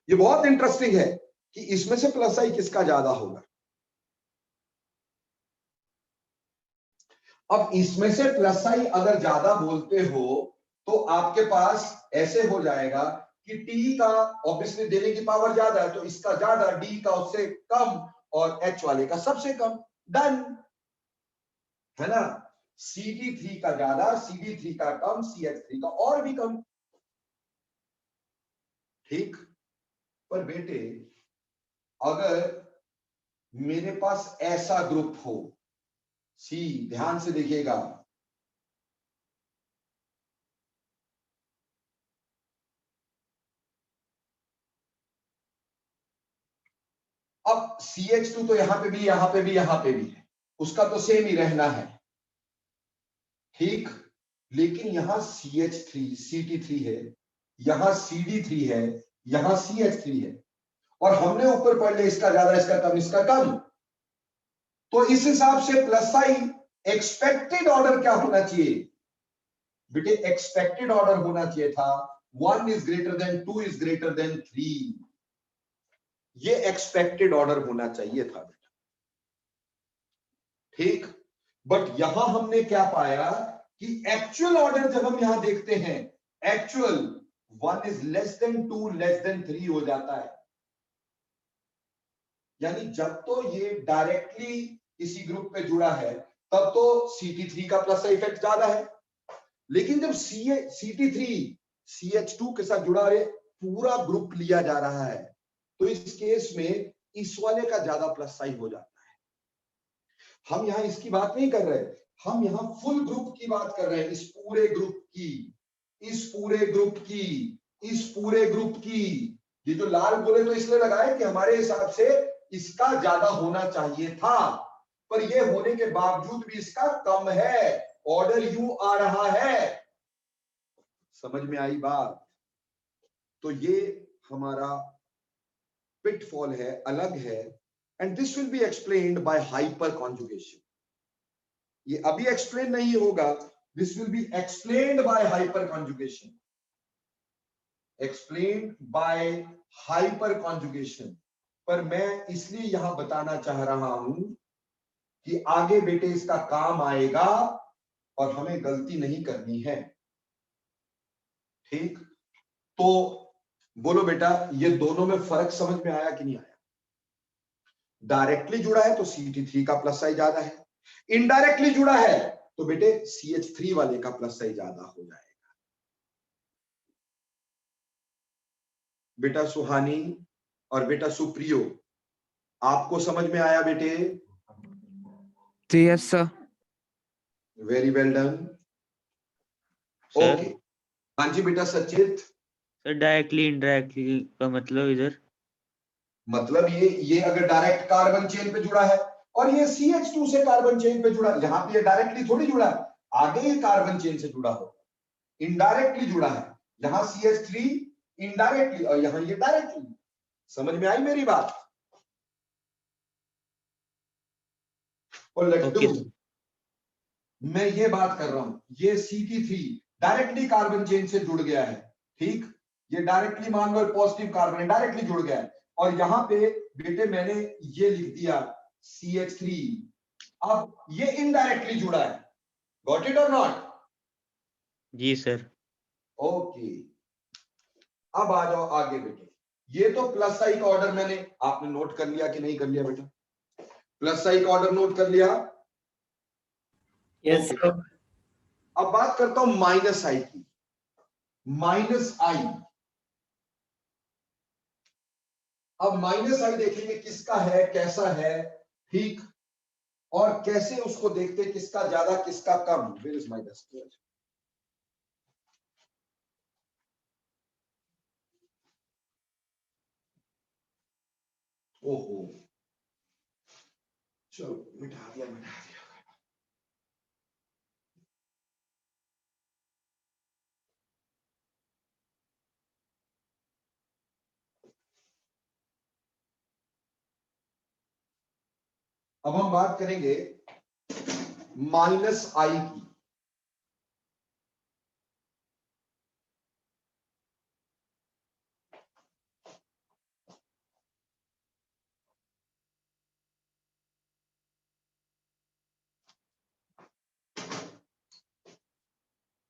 [SPEAKER 1] ये बहुत इंटरेस्टिंग है कि इसमें से प्लस साइन किसका ज्यादा होगा। अब इसमें से प्लस साइन अगर ज्यादा बोलते हो तो आपके पास ऐसे हो जाएगा कि T का ऑब्वियसली देने की पावर ज्यादा है तो इसका ज्यादा, D का उससे कम और H वाले का सबसे कम, डन है ना। CD3 का ज्यादा, CD3 का कम, CH3 का और भी कम, ठीक। पर बेटे अगर मेरे पास ऐसा ग्रुप हो, सी, ध्यान से देखिएगा, अब CH2 तो यहां पे भी, यहां पे भी, यहां पे भी है, उसका तो सेम ही रहना है, ठीक। लेकिन यहां CH3 CT3 है, यहां CD3 है, यहां CH3 है, और हमने ऊपर पढ़ लिया इसका ज्यादा, इसका कम, इसका कम। तो इस हिसाब से प्लस साइन एक्सपेक्टेड ऑर्डर क्या होना चाहिए बेटे? एक्सपेक्टेड ऑर्डर होना चाहिए था 1 is greater than 2 is greater than 3। ये एक्सपेक्टेड ऑर्डर होना चाहिए था बेटा, ठीक। बट यहां हमने क्या पाया कि एक्चुअल ऑर्डर जब हम यहां देखते हैं, actual 1 is less than 2 less than 3 हो जाता है। यानी जब तो ये डायरेक्टली किसी ग्रुप पे जुड़ा है तब तो CT3 का प्लस इफेक्ट ज्यादा है, लेकिन जब CT3 CH2 के साथ जुड़ा है, पूरा ग्रुप लिया जा रहा है, तो इस केस में इस वाले का ज्यादा प्लस साइन हो जाता है। हम यहां इसकी बात नहीं कर रहे, हम यहां फुल ग्रुप की बात कर रहे हैं, इस पूरे ग्रुप की, इस पूरे ग्रुप की, इस पूरे ग्रुप की। ये जो लाल बोले तो इसलिए लगाए कि हमारे हिसाब से इसका ज्यादा होना चाहिए था, पर ये होने के बावजूद भी इसका कम है, ऑर्डर यूं आ रहा है। समझ में आई बात? तो ये हमारा पिटफॉल है, अलग है, and this will be explained bye hyper conjugation. ये अभी एक्सप्लेन नहीं होगा, this will be explained bye hyper conjugation, explained bye hyper conjugation. पर मैं इसलिए यहां बताना चाह रहा हूं कि आगे बेटे इसका काम आएगा और हमें गलती नहीं करनी है, ठीक। तो बोलो बेटा, ये दोनों में फर्क समझ में आया कि नहीं आया? डायरेक्टली जुड़ा है तो CT3 का प्लस साइन ज्यादा है, इनडायरेक्टली जुड़ा है तो बेटे CH3 वाले का प्लस साइन ज्यादा हो जाएगा। बेटा सुहानी और बेटा सुप्रियो, आपको समझ में आया बेटे?
[SPEAKER 2] Yes sir.
[SPEAKER 1] Very well done, okay. हाँ जी बेटा सचित।
[SPEAKER 3] सर डायरेक्टली इनडायरेक्टली का मतलब इधर?
[SPEAKER 1] मतलब ये अगर डायरेक्ट कार्बन चेन पे जुड़ा है और ये CH2 से कार्बन चेन पे जुड़ा, यहां पे ये डायरेक्टली थोड़ी जुड़ा है, आगे ये कार्बन चेन से जुड़ा हो, इनडायरेक्टली जुड़ा है। यहां CH3 इनडायरेक्टली और यहां ये डायरेक्टली। समझ में आई मेरी बात? और लेट्स डू मैं ये बात कर रहा हूं, ये CT3 डायरेक्टली कार्बन चेन से जुड़ गया है, ठीक, ये डायरेक्टली मान लो पॉजिटिव कार्बन है, डायरेक्टली जुड़ गया है, और यहां पे बेटे मैंने ये लिख दिया CH3, अब ये इनडायरेक्टली जुड़ा है, गॉट इट और नॉट?
[SPEAKER 3] जी सर।
[SPEAKER 1] ओके, अब आ जाओ आगे बेटे, ये तो प्लस साइन का ऑर्डर मैंने, आपने नोट कर लिया कि नहीं कर लिया बेटा? प्लस साइन का ऑर्डर नोट कर लिया?
[SPEAKER 2] Yes
[SPEAKER 1] Okay. अब बात करता हूं माइनस आई की, माइनस आई। अब माइनस आई देखेंगे किसका है, कैसा है, ठीक, और कैसे उसको देखते किसका ज्यादा किसका कम। Where is my duster? ओहो, चलो मिटा दिया। अब हम बात करेंगे माइनस आई की।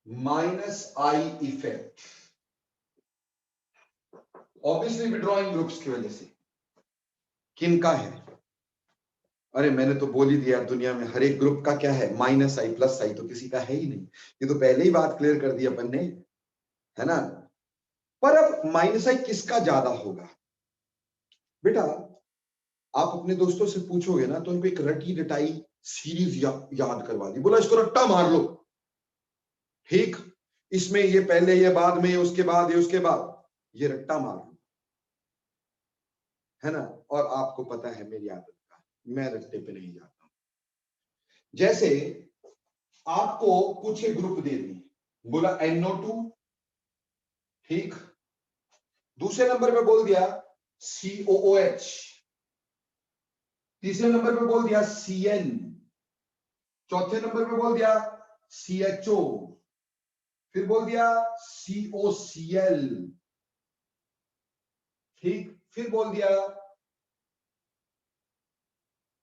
[SPEAKER 1] Minus I effect obviously withdrawing groups की वजह से। किनका है? अरे मैंने तो बोल ही दिया, दुनिया में हर एक ग्रुप का क्या है, माइनस आई प्लस आई, तो किसी का है ही नहीं। ये तो पहले ही बात क्लियर कर दी अपन ने, है ना? पर अब माइनस आई किसका ज्यादा होगा? बेटा आप अपने दोस्तों से पूछोगे ना तो उनको एक रटी रटाई सीरीज याद करवा दी, बोला इसको रट्टा मार लो, ठीक, इसमें ये पहले, ये बाद में, ये उसके बाद, ये उसके बाद, ये रट्टा मार लो, है ना? और आपको पता है मेरी आदत का, मैं रट्टे पे नहीं जाता हूं। जैसे आपको कुछ एक ग्रुप दे दी, बोला NO2, ठीक, दूसरे नंबर पे बोल दिया COOH, तीसरे नंबर पे बोल दिया CN, चौथे नंबर पे बोल दिया CHO, फिर बोल दिया COCl, ठीक, फिर बोल दिया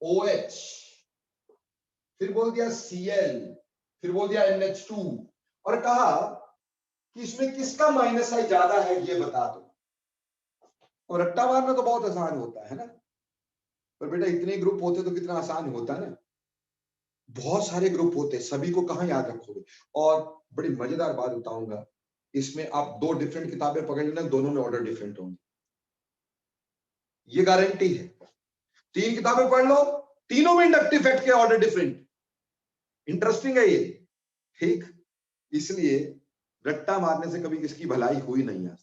[SPEAKER 1] OH, फिर बोल दिया Cl, फिर बोल दिया NH2, और कहा कि इसमें किसका माइनस आई ज्यादा है ये बता दो। और रट्टा मारना तो बहुत आसान होता है ना, पर बेटा इतने ग्रुप होते तो कितना आसान होता ना। बहुत सारे ग्रुप होते, सभी को कहां याद रखोगे। और बड़ी मजेदार बात बताऊंगा, इसमें आप दो डिफरेंट किताबें पकड़ लेना, दोनों में ऑर्डर डिफरेंट होंगे, ये गारंटी है। तीन किताबें पढ़ लो, तीनों में इंडक्टिव फैक्ट के ऑर्डर डिफरेंट। इंटरेस्टिंग है ये, ठीक। इसलिए रट्टा मारने से कभी किसकी भलाई हुई नहीं है,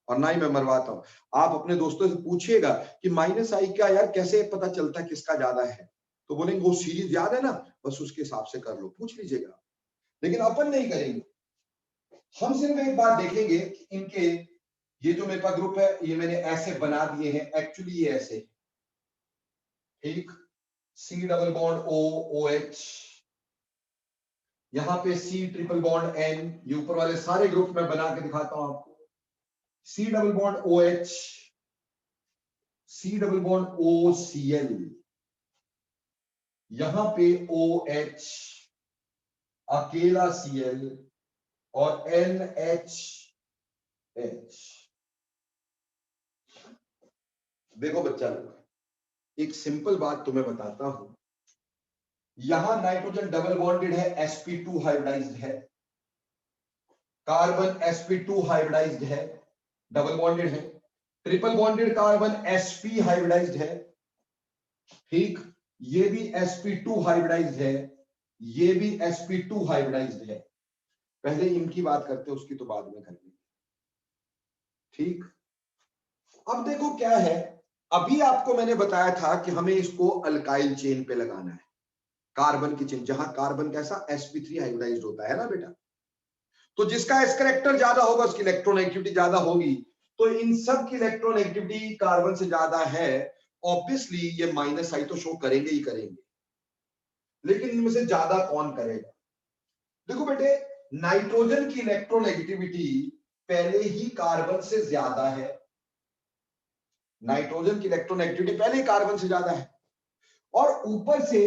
[SPEAKER 1] और ना ही मैं मरवाता हूं। आप अपने दोस्तों से पूछिएगा कि माइनस आई का यार कैसे पता चलता है किसका ज्यादा है, तो बोलेंगे वो सीरीज याद है ना, बस उसके हिसाब से कर लो, पूछ लीजिएगा। लेकिन अपन नहीं करेंगे, हम सिर्फ एक बात देखेंगे कि इनके ये जो मेरे पास ग्रुप है ये मैंने ऐसे बना दिए हैं, एक्चुअली ये ऐसे, ठीक, C डबल बॉन्ड OH, यहां पे C ट्रिपल बॉन्ड N, ये ऊपर वाले सारे ग्रुप मैं बना के दिखाता हूं आपको। C double bond OH, C double bond OCl, यहां पे OH, अकेला Cl और NH। देखो बच्चा लोग, एक सिंपल बात तुम्हें बताता हूं, यहां नाइट्रोजन डबल बॉन्डेड है, sp2 हाइब्रिडाइज्ड है, कार्बन sp2 हाइब्रिडाइज्ड है, डबल बॉन्डेड है, triple bonded carbon sp hybridised है, ठीक, ये भी sp2 हाइब्रिडाइज्ड है, ये भी sp2 हाइब्रिडाइज्ड है। पहले इनकी बात करते हैं, उसकी तो बाद में करेंगे, ठीक। अब देखो क्या है, अभी आपको मैंने बताया था कि हमें इसको अल्काइल चेन पे लगाना है, कार्बन की चेन, जहां कार्बन कैसा sp3 हाइब्रिडाइज्ड होता है ना बेटा, तो जिसका एस कैरेक्टर ज्यादा होगा उसकी इलेक्ट्रोनेगेटिविटी ज्यादा होगी, तो इन सब की इलेक्ट्रोनेगेटिविटी कार्बन से ज्यादा है, ऑब्वियसली ये माइनस आई तो शो करेंगे ही करेंगे। लेकिन इनमें से ज्यादा कौन करेगा? देखो बेटे, नाइट्रोजन की इलेक्ट्रोनेगेटिविटी पहले ही कार्बन से ज्यादा है। नाइट्रोजन की इलेक्ट्रोनेगेटिविटी पहले ही कार्बन से ज्यादा है, और ऊपर से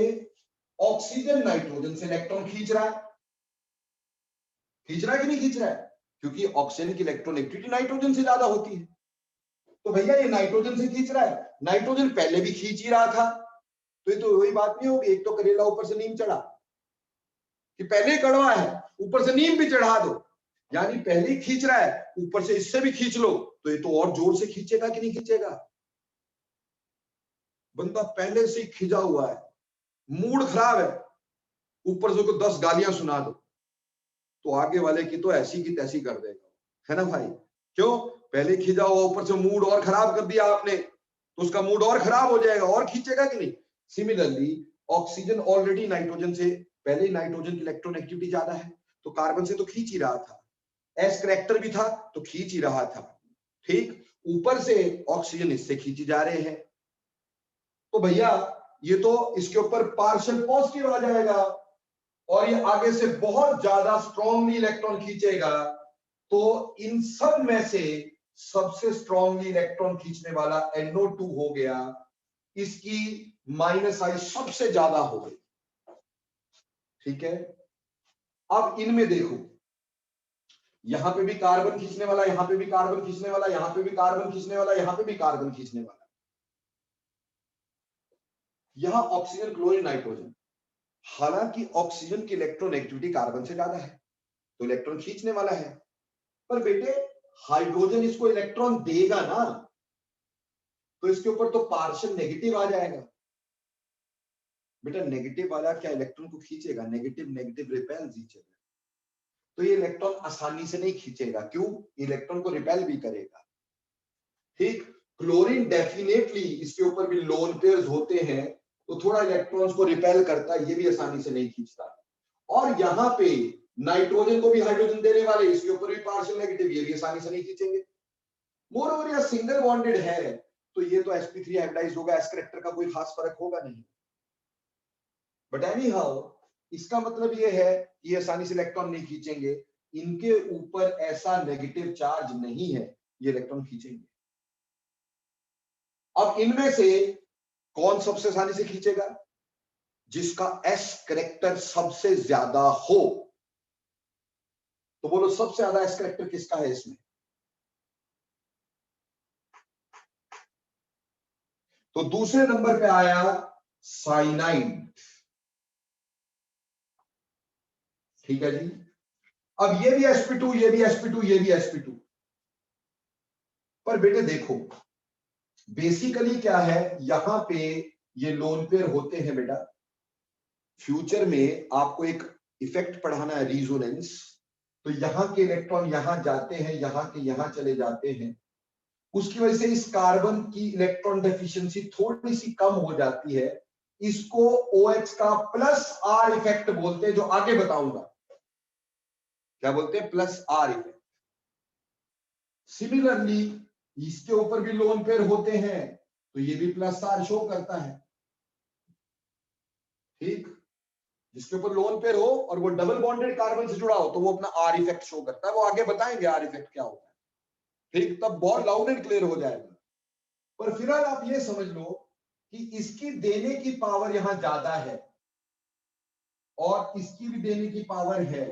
[SPEAKER 1] ऑक्सीजन नाइट्रोजन से इलेक्ट्रॉन खींच रहा है। खींच रहा है कि नहीं खींच रहा है? क्योंकि ऑक्सीजन की इलेक्ट्रोनेगेटिविटी नाइट्रोजन से ज्यादा होती है। तो भैया ये नाइट्रोजन से खींच रहा है, नाइट्रोजन पहले भी खींच ही रहा था, तो ये तो वही बात नहीं होगी, एक तो करेला ऊपर से नीम चढ़ा, कि पहले कड़वा है ऊपर से नीम भी चढ़ा दो, यानी पहले ही खींच रहा है ऊपर से इससे भी खींच लो, तो ये तो और जोर से खींचेगा कि नहीं खींचेगा? बंदा पहले से ही खिंचा हुआ है, मूड खराब है, ऊपर से को 10 गालियां सुना दो, तो आगे वाले की तो ऐसी की तैसी कर देगा, है ना भाई? क्यों? पहले खिंचा हुआ, ऊपर से मूड और खराब कर दिया आपने, तो उसका मूड और खराब हो जाएगा, और खींचेगा कि नहीं? सिमिलरली ऑक्सीजन ऑलरेडी नाइट्रोजन से पहले, नाइट्रोजन की इलेक्ट्रोनेगेटिविटी ज्यादा है, तो कार्बन से तो खींच ही रहा था, एस करैक्टर भी था तो खींच ही रहा था, ठीक? ऊपर से ऑक्सीजन इससे खींची जा रहे हैं, तो भैया ये तो इसके ऊपर पार्शियल पॉजिटिव आ जाएगा, और ये आगे से बहुत ज्यादा स्ट्रांगली इलेक्ट्रॉन खींचेगा, तो इन सब में से सबसे स्ट्रांगली इलेक्ट्रॉन खींचने वाला NO2 हो गया, इसकी -I सबसे ज्यादा हो गई, ठीक है? अब इनमें देखो, यहां पे भी कार्बन खींचने वाला, यहां पे भी कार्बन खींचने वाला, यहां पे भी कार्बन खींचने वाला, यहां पे भी कार्बन खींचने वाला, यहां ऑक्सीजन, क्लोरीन, नाइट्रोजन। हालांकि ऑक्सीजन की इलेक्ट्रोनेगेटिविटी कार्बन से ज्यादा है, तो इलेक्ट्रॉन खींचने वाला है, पर बेटे हाइड्रोजन इसको इलेक्ट्रॉन देगा ना, तो इसके ऊपर तो पार्शियल नेगेटिव आ जाएगा। बेटा नेगेटिव वाला क्या इलेक्ट्रॉन को खींचेगा? Negative negative repels each other, तो ये इलेक्ट्रॉन आसानी से नहीं खींचेगा। क्यों? इलेक्ट्रॉन को रिपेल भी करेगा, ठीक? क्लोरीन डेफिनेटली इसके ऊपर भी लोन पेयर्स होते हैं, तो थोड़ा इलेक्ट्रॉन्स को रिपेल करता है, ये भी आसानी से नहीं खींचता। और यहां पे नाइट्रोजन को भी हाइड्रोजन देने वाले, इसके ऊपर भी पार्शियल नेगेटिव, ये भी आसानी से नहीं खींचेंगे। मोरओवर यह सिंगल बॉन्डेड है, तो ये तो sp3 हाइब्रिडाइज्ड होगा, एस करैक्टर का कोई खास फर्क होगा नहीं। बट एनी हाउ, इसका मतलब ये है कि ये आसानी से इलेक्ट्रॉन नहीं खींचेंगे, इनके ऊपर ऐसा नेगेटिव चार्ज नहीं है, ये इलेक्ट्रॉन खींचेंगे। अब इनमें से कौन सबसे आसानी से खींचेगा? जिसका एस करैक्टर सबसे ज्यादा हो। तो बोलो सबसे ज्यादा एस करैक्टर किसका है इसमें? तो दूसरे नंबर पे आया साइनाइड, ठीक है जी। अब ये भी sp2, ये भी sp2, ये भी sp2, पर बेटे देखो बेसिकली क्या है, यहां पे ये लोन पेयर होते हैं बेटा। फ्यूचर में आपको एक इफेक्ट पढ़ाना है, रिजोनेंस, तो यहां के इलेक्ट्रॉन यहां जाते हैं, यहां के यहां चले जाते हैं, उसकी वजह से इस कार्बन की इलेक्ट्रॉन डेफिशिएंसी थोड़ी सी कम हो जाती है। इसको OH का +R इफेक्ट बोलते हैं, जो आगे बताऊंगा। क्या बोलते हैं? +R effect. सिमिलरली इसके ऊपर भी लोन पेयर होते हैं, तो ये भी +R शो करता है, ठीक? जिसके ऊपर लोन पेयर हो और वो डबल बॉन्डेड कार्बन से जुड़ा हो, तो वो अपना R इफेक्ट शो करता है। वो आगे बताएंगे R इफेक्ट क्या होता है, ठीक? तब बहुत लाउड एंड क्लियर हो जाएगा। पर फिलहाल आप ये समझ लो कि इसकी देने की पावर यहां ज्यादा है और इसकी भी देने की पावर है,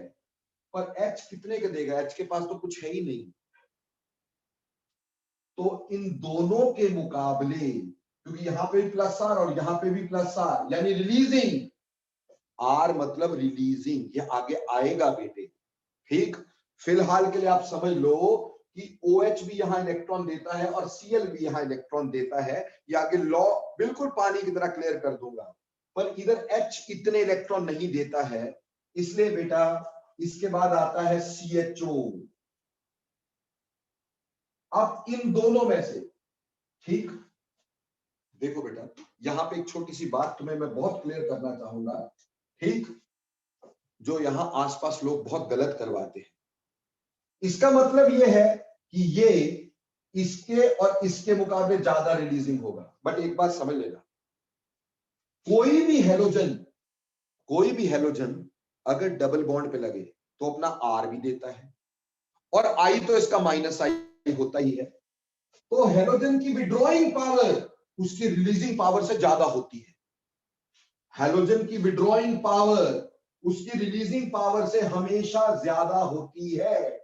[SPEAKER 1] पर H कितने के देगा? H के पास तो कुछ है ही नहीं। तो इन दोनों के मुकाबले, क्योंकि यहां पे भी +R और यहां पे भी +R, यानी रिलीजिंग, R मतलब रिलीजिंग, ये आगे आएगा बेटे, ठीक? फिलहाल के लिए आप समझ लो कि OH भी यहां इलेक्ट्रॉन देता है और Cl भी यहां इलेक्ट्रॉन देता है। ये आगे लॉ बिल्कुल पानी की तरह क्लियर कर दूंगा, पर इधर H इतने इलेक्ट्रॉन नहीं देता है, इसलिए बेटा इसके बाद आता है CHO। अब इन दोनों में से, ठीक? देखो बेटा, यहां पे एक छोटी सी बात तुम्हें मैं बहुत क्लियर करना चाहूंगा, ठीक? जो यहां आसपास लोग बहुत गलत करवाते हैं। इसका मतलब यह है कि ये इसके और इसके मुकाबले ज्यादा रिलीजिंग होगा, बट एक बात समझ लेना, कोई भी हेलोजन कोई भी हैलोजन अगर डबल बॉन्ड पे लगे तो अपना R भी देता है, और I तो इसका -I होता ही है। तो हैलोजन की विड्रॉइंग पावर उसकी रिलीजिंग पावर से ज्यादा होती है। हैलोजन की विड्रॉइंग पावर उसकी रिलीजिंग पावर से हमेशा ज्यादा होती है।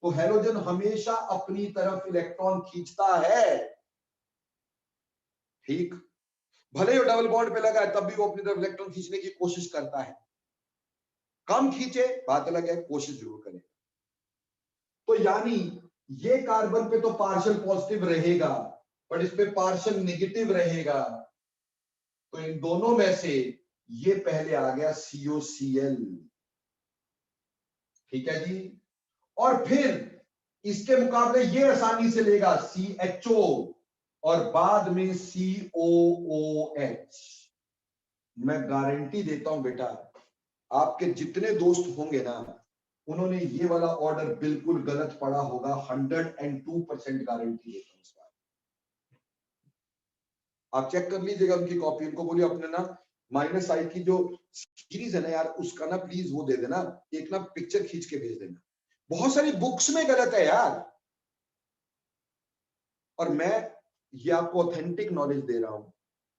[SPEAKER 1] तो हैलोजन हमेशा अपनी तरफ इलेक्ट्रॉन खींचता है, ठीक। भले ही डबल बॉन्ड पे लगा है तब भी वो अपनी तरफ इलेक्ट्रॉन खींचने की कोशिश करता है। कम खींचे बात अलग है, कोशिश जरूर करें। तो यानी ये कार्बन पे तो पार्शियल पॉजिटिव रहेगा, पर इस पे पार्शियल नेगेटिव रहेगा। तो इन दोनों में से ये पहले आ गया COCl, ठीक है जी। और फिर इसके मुकाबले ये आसानी से लेगा CHO और बाद में COOH। मैं गारंटी देता हूं बेटा, आपके जितने दोस्त होंगे ना, उन्होंने ये वाला ऑर्डर बिल्कुल गलत पढ़ा होगा। 102% गारंटी देता हूं इस बात। आप चेक कर लीजिएगा उनकी कॉपी, उनको बोलिए अपने ना -I की जो सीरीज है ना यार, उसका ना प्लीज वो दे देना, एक ना पिक्चर खींच के भेज देना। बहुत सारी बुक्स में गलत है यार, और मैं ये आपको ऑथेंटिक नॉलेज दे रहा हूं,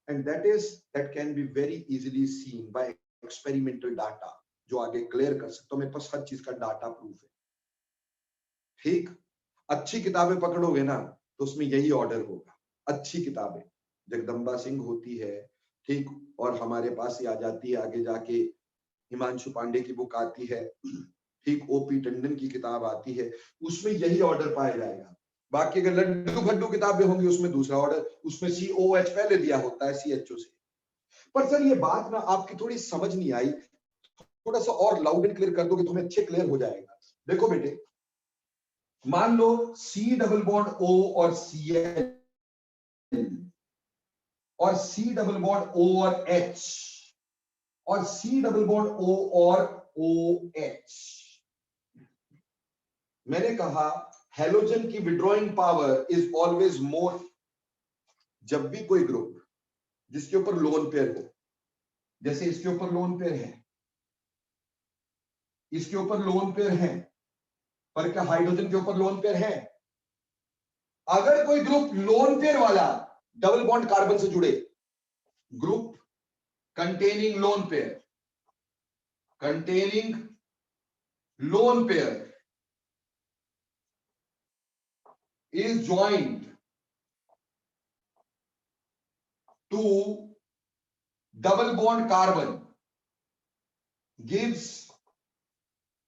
[SPEAKER 1] and that can be very easily seen by experimental data, जो आगे क्लियर कर सकता हूं। मेरे पास हर चीज का डाटा प्रूफ है, ठीक। अच्छी किताबें पकड़ोगे ना तो उसमें यही ऑर्डर होगा। अच्छी किताबें जगदम्बा सिंह होती है, ठीक, और हमारे पास ही आ जाती है आगे जाके हिमांशु पांडे की बुक आती है, ठीक, OP टंडन की किताब आती है, उसमें यही ऑर्डर पाया जाएगा। बाकी अगर लड्डू फड्डू किताबें होंगी उसमें दूसरा ऑर्डर, उसमें COH पहले दिया होता है CHO से। पर सर ये बात ना आपकी थोड़ी समझ नहीं आई, थोड़ा सा और लाउड एंड क्लियर कर दो कि तुम्हें अच्छे क्लियर हो जाएगा। देखो बेटे, मान लो C डबल बॉन्ड O और Cl और C डबल बॉन्ड O और H और C डबल बॉन्ड O और OH। मैंने कहा हैलोजन की withdrawing power is always more. जब भी कोई ग्रुप जिसके ऊपर लोन पेयर हो, जैसे इसके ऊपर लोन पेयर है, इसके ऊपर लोन पेयर है, पर क्या हाइड्रोजन के ऊपर लोन पेयर है? अगर कोई ग्रुप लोन पेयर वाला डबल बॉन्ड कार्बन से जुड़े, group containing lone pair is joined to double bond carbon, gives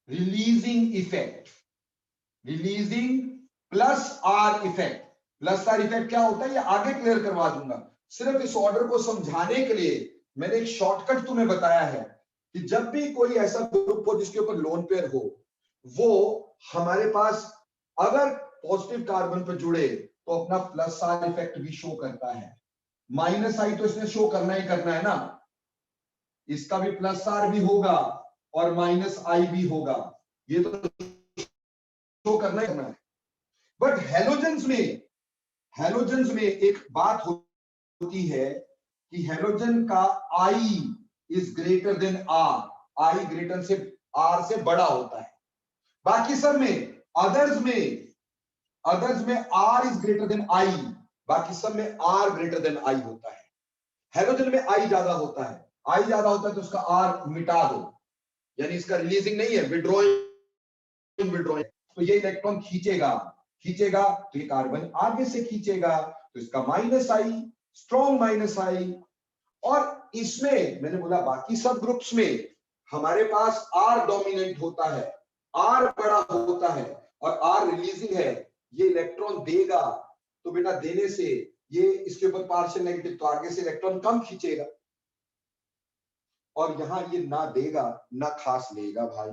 [SPEAKER 1] releasing effect, releasing plus R effect। Plus R effect क्या होता है ये आगे क्लियर करवा दूंगा। सिर्फ इस ऑर्डर को समझाने के लिए मैंने एक शॉर्टकट तुम्हें बताया है कि जब भी कोई ऐसा ग्रुप हो जिसके ऊपर लोन पेयर हो, वो हमारे पास अगर पॉजिटिव कार्बन पर जुड़े तो अपना प्लस R इफेक्ट भी शो करता है। -I तो इसने शो करना ही करना है ना, इसका भी प्लस R भी होगा और -I भी होगा, ये तो शो करना ही करना है। बट हैलोजेंस में एक बात होती है कि हैलोजन का I is greater than R, I greater से R से बड़ा होता है। बाकी सब में अदर्स में R is greater than I, बाकी सब में R ग्रेटर देन I होता है। हैलोजन में I ज्यादा होता है, I ज्यादा होता है तो उसका R मिटा दो, यानी इसका रिलीजिंग नहीं है, विड्रॉइंग। तो ये इलेक्ट्रॉन खींचेगा तो ये कार्बन आगे से खींचेगा, तो इसका -I, स्ट्रॉन्ग -I। और इसमें मैंने बोला बाकी सब ग्रुप्स में हमारे पास R डोमिनेंट होता है, R बड़ा होता है और R रिलीजिंग है, ये इलेक्ट्रॉन देगा। तो बेटा देने से ये इसके ऊपर पार्शियल नेगेटिव, तो आगे से इलेक्ट्रॉन कम खींचेगा, और यहां ये ना देगा ना खास लेगा। भाई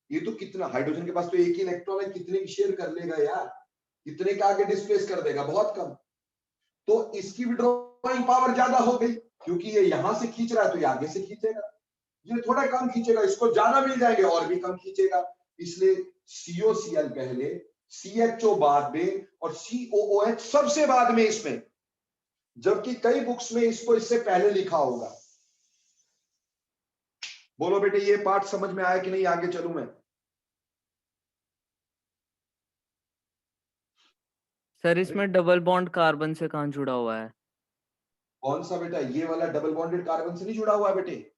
[SPEAKER 1] ये तो कितना, हाइड्रोजन के पास तो एक ही इलेक्ट्रॉन है, कितने भी शेयर कर लेगा यार, कितने का आगे डिस्प्लेस कर देगा, बहुत कम। तो इसकी विड्रॉइंग पावर ज्यादा हो गई, क्योंकि ये यहां से खींच रहा है तो ये आगे से खींचेगा, ये थोड़ा कम खींचेगा, इसको ज्यादा मिल जाएंगे और भी कम खींचेगा। इसलिए COCl पहले, CHO बाद में और COOH सबसे बाद में इसमें, जबकि कई बुक्स में इसको इससे पहले लिखा होगा। बोलो बेटे, ये पार्ट समझ में आया कि नहीं? आगे चलूं मैं?
[SPEAKER 3] सर इसमें डबल बॉन्ड कार्बन से कहाँ जुड़ा हुआ है?
[SPEAKER 1] कौन सा बेटा? ये वाला डबल बॉन्डेड कार्बन से नहीं जुड़ा हुआ है बेटे।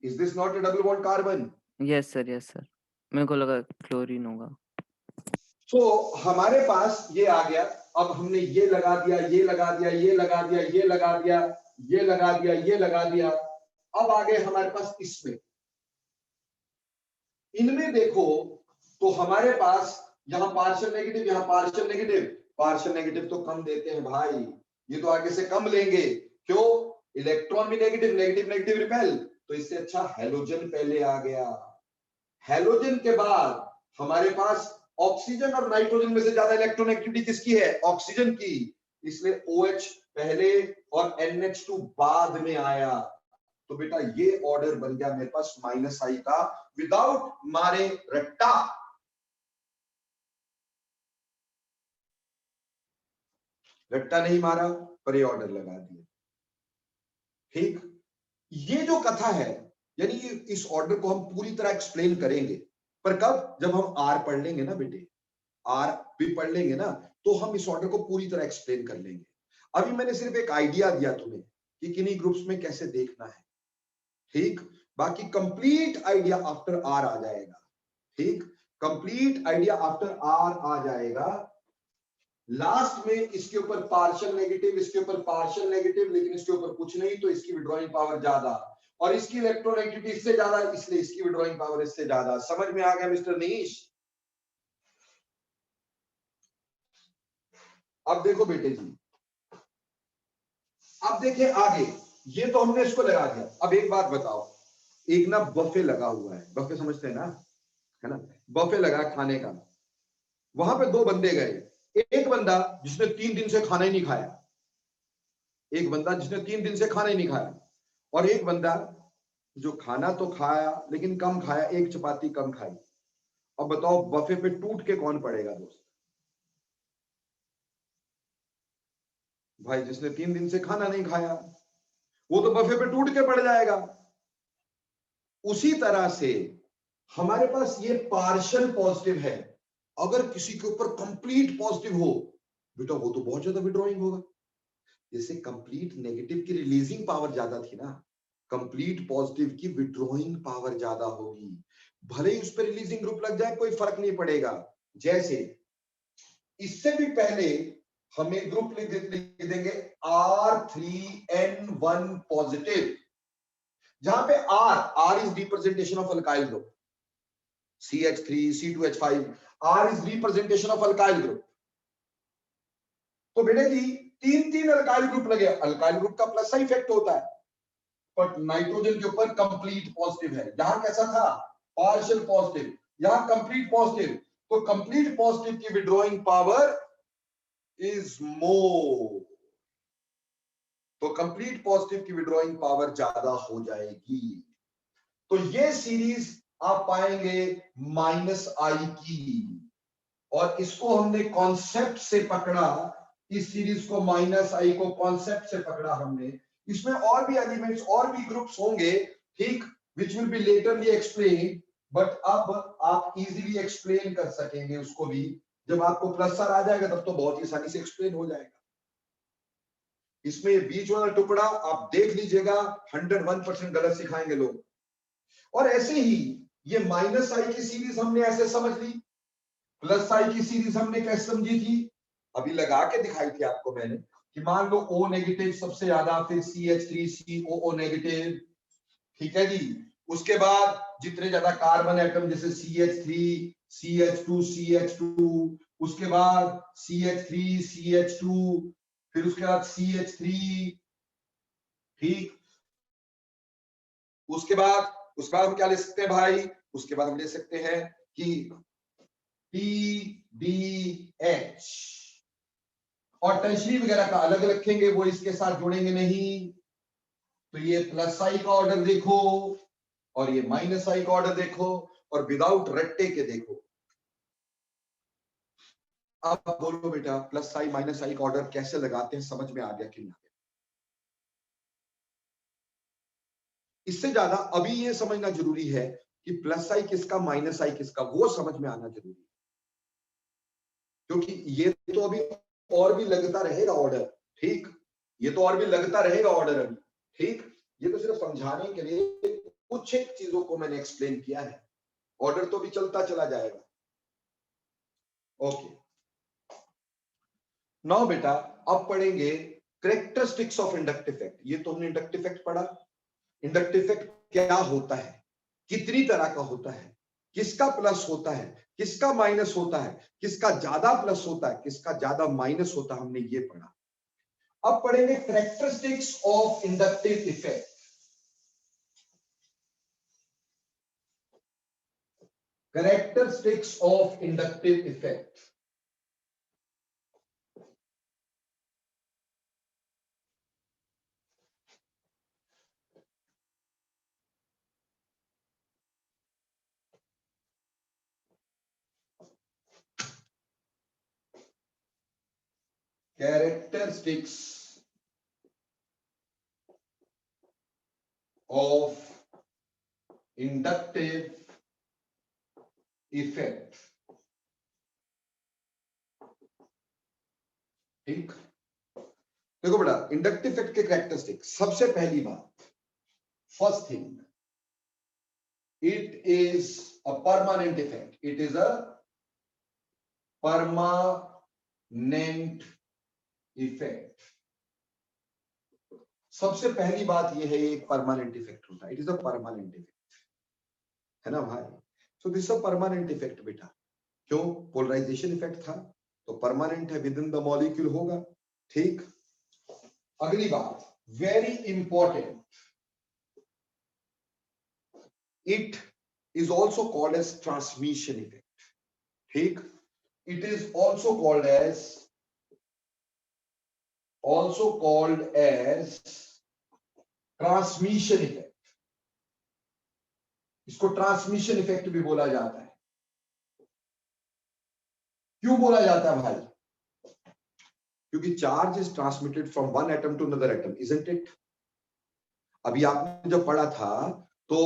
[SPEAKER 1] Is this not A double bond carbon?
[SPEAKER 3] Yes sir, मेरे को लगा क्लोरीन होगा।
[SPEAKER 1] तो हमारे पास ये आ गया। अब हमने ये लगा दिया, ये लगा दिया, ये लगा दिया, ये लगा दिया, ये लगा दिया, ये लगा दिया। अब आ गए हमारे पास इसमें। इनमें देखो तो हमारे पास यहाँ पार्शियल नेगेटिव, यहाँ पार्शियल नेगेटिव। पार्शियल नेगेटिव तो कम देते हैं भाई, ये तो आगे से कम लेंगे। क्यों? इलेक्ट्रॉन भी नेगेटिव, नेगेटिव नेगेटिव रिपेल। तो इससे अच्छा हेलोजन पहले आ गया। हेलोजन के बाद हमारे पास ऑक्सीजन और नाइट्रोजन में से ज्यादा इलेक्ट्रोनेगेटिविटी किसकी है? ऑक्सीजन की। इसलिए OH पहले और NH2 बाद में आया। तो बेटा ये ऑर्डर बन गया मेरे पास -I का, विदाउट मारे रट्टा। रट्टा नहीं मारा, पर ये ऑर्डर लगा दिया। ठीक, ये जो कथा है, यानी इस ऑर्डर को हम पूरी तरह एक्सप्लेन करेंगे, पर कब? जब हम R पढ़ लेंगे ना बेटे, R भी पढ़ लेंगे ना, तो हम इस ऑर्डर को पूरी तरह एक्सप्लेन कर लेंगे। अभी मैंने सिर्फ एक आइडिया दिया तुम्हें कि किन्हीं ग्रुप्स में कैसे देखना है। ठीक, बाकी कंप्लीट आइडिया आफ्टर R आ जाएगा। ठीक, कंप्लीट आइडिया आफ्टर R आ जाएगा। लास्ट में इसके ऊपर पार्शियल नेगेटिव, इसके ऊपर पार्शियल नेगेटिव, लेकिन इसके ऊपर कुछ नहीं, तो इसकी विड्रॉइंग पावर ज्यादा और इसकी इलेक्ट्रोनेगेटिविटी इससे ज्यादा, इसलिए इसकी विड्रॉइंग पावर इससे ज्यादा। समझ में आ गया मिस्टर नीश? अब देखो बेटे जी, अब देखिए आगे। ये तो हमने इसको लगा दिया। अब एक बात बताओ, एक ना बफे लगा हुआ है, बफे समझते हैं ना, है ना? बफे लगा खाने का। वहां पे दो बंदे गए, एक बंदा जिसने 3 दिन से खाना ही नहीं खाया, एक बंदा जिसने 3 दिन से खाना ही नहीं खाया, और एक बंदा जो खाना तो खाया लेकिन कम खाया, एक चपाती कम खाई। अब बताओ बफे पे टूट के कौन पड़ेगा दोस्त? भाई जिसने 3 दिन से खाना नहीं खाया, वो तो बफे पे टूट के पड़ जाएगा। उसी तरह से हमारे पास ये पार्शियल पॉजिटिव है। अगर किसी के ऊपर कंप्लीट पॉजिटिव हो बेटा, वो तो बहुत ज्यादा विड्रॉइंग होगा। जैसे कंप्लीट नेगेटिव की रिलीजिंग पावर ज्यादा थी ना, कंप्लीट पॉजिटिव की विड्रॉइंग पावर ज्यादा होगी। भले ही उस पर रिलीजिंग ग्रुप लग जाए, कोई फर्क नहीं पड़ेगा। जैसे इससे भी पहले हमें ग्रुप लिख देंगे R3N1 पॉजिटिव, जहां पे R is representation of alkyl group, CH3 C2H5, R is representation of alkyl group. तो बेटे जी 3 अल्काइल ग्रुप लगे। अल्काइल ग्रुप का प्लस इफेक्ट होता है, बट नाइट्रोजन के ऊपर कंप्लीट पॉजिटिव है। यहां कैसा था? पार्शियल पॉजिटिव, यहां कंप्लीट पॉजिटिव। तो कंप्लीट पॉजिटिव की विड्रॉइंग पावर इज मोर, तो कंप्लीट पॉजिटिव की विड्रॉइंग पावर ज्यादा हो जाएगी। तो ये सीरीज आप पाएंगे -I की, और इसको हमने कॉन्सेप्ट से पकड़ा। इस सीरीज को -I को कॉन्सेप्ट से पकड़ा हमने। इसमें और भी एलिमेंट्स और भी ग्रुप्स होंगे, ठीक, which will be laterally explain, but अब आप इजीली एक्सप्लेन कर सकेंगे उसको भी। जब आपको प्लस आ जाएगा तब तो बहुत ही आसानी से एक्सप्लेन हो जाएगा। इसमें ये बीच वाला टुकड़ा आप देख लीजिएगा, 101% गलत सिखाएंगे लोग। और ऐसे ही ये -I की सीरीज हमने ऐसे समझ ली, +I की सीरीज हमने कैसे समझी थी, अभी लगा के दिखाई थी आपको मैंने, कि मान लो O नेगेटिव सबसे ज्यादा, फिर CH3 COO नेगेटिव, ठीक है जी। उसके बाद जितने ज्यादा कार्बन एटम, जैसे CH3 CH2 CH2, उसके बाद CH3 CH2, फिर उसके बाद CH3, ठीक। उसके बाद हम क्या ले सकते हैं भाई? उसके बाद हम ले सकते हैं कि PDH, और टर्शरी वगैरह का अलग रखेंगे, वो इसके साथ जुड़ेंगे नहीं। तो ये +I का ऑर्डर देखो, और ये -I का ऑर्डर देखो, और विदाउट रट्टे के देखो। अब बोलो बेटा, +I -I का ऑर्डर कैसे लगाते हैं? समझ में आ गया कि नहीं? इससे ज्यादा अभी ये समझना जरूरी है कि प्लस आई किसका माइनस आई किसका, वो समझ में आना जरूरी है, क्योंकि ये तो अभी और भी लगता रहेगा ऑर्डर, ठीक, ये तो और भी लगता रहेगा ऑर्डर अभी, ठीक, ये तो सिर्फ समझाने के लिए कुछ एक चीजों को मैंने एक्सप्लेन किया है, ऑर्डर तो भी चलता चला जाएगा। ओके, नाउ बेटा अब पढ़ेंगे कैरेक्टरिस्टिक्स ऑफ इंडक्टिव इफेक्ट। ये तो हमने इंडक्टिव इफेक्ट पढ़ा, इंडक्टिव इफेक्ट क्या होता है, कितनी तरह का होता है, किसका प्लस होता है, किसका माइनस होता है, किसका ज्यादा प्लस होता है, किसका ज्यादा माइनस होता है, हमने ये पढ़ा। अब पढ़ेंगे characteristics of inductive effect. Characteristics of inductive effect. Characteristics of inductive effect। ठीक, देखो बेटा इंडक्टिव इफेक्ट के कैरेक्टरिस्टिक, सबसे पहली बात, first thing, it is a permanent effect, it is a permanent effect. सबसे पहली बात यह है एक परमानेंट इफेक्ट होता है, it is a permanent effect, है ना भाई। So this a permanent effect बेटा, क्यों, पोलराइजेशन इफेक्ट था तो परमानेंट है, विद इन द मॉलिक्यूल होगा, ठीक। अगली बात very important, it is also called as transmission effect, ठीक, it is also called as transmission effect. इसको ट्रांसमिशन इफेक्ट भी बोला जाता है। क्यों बोला जाता है भाई, क्योंकि charge is transmitted from one atom to another atom, isn't it. अभी आपने जब पढ़ा था तो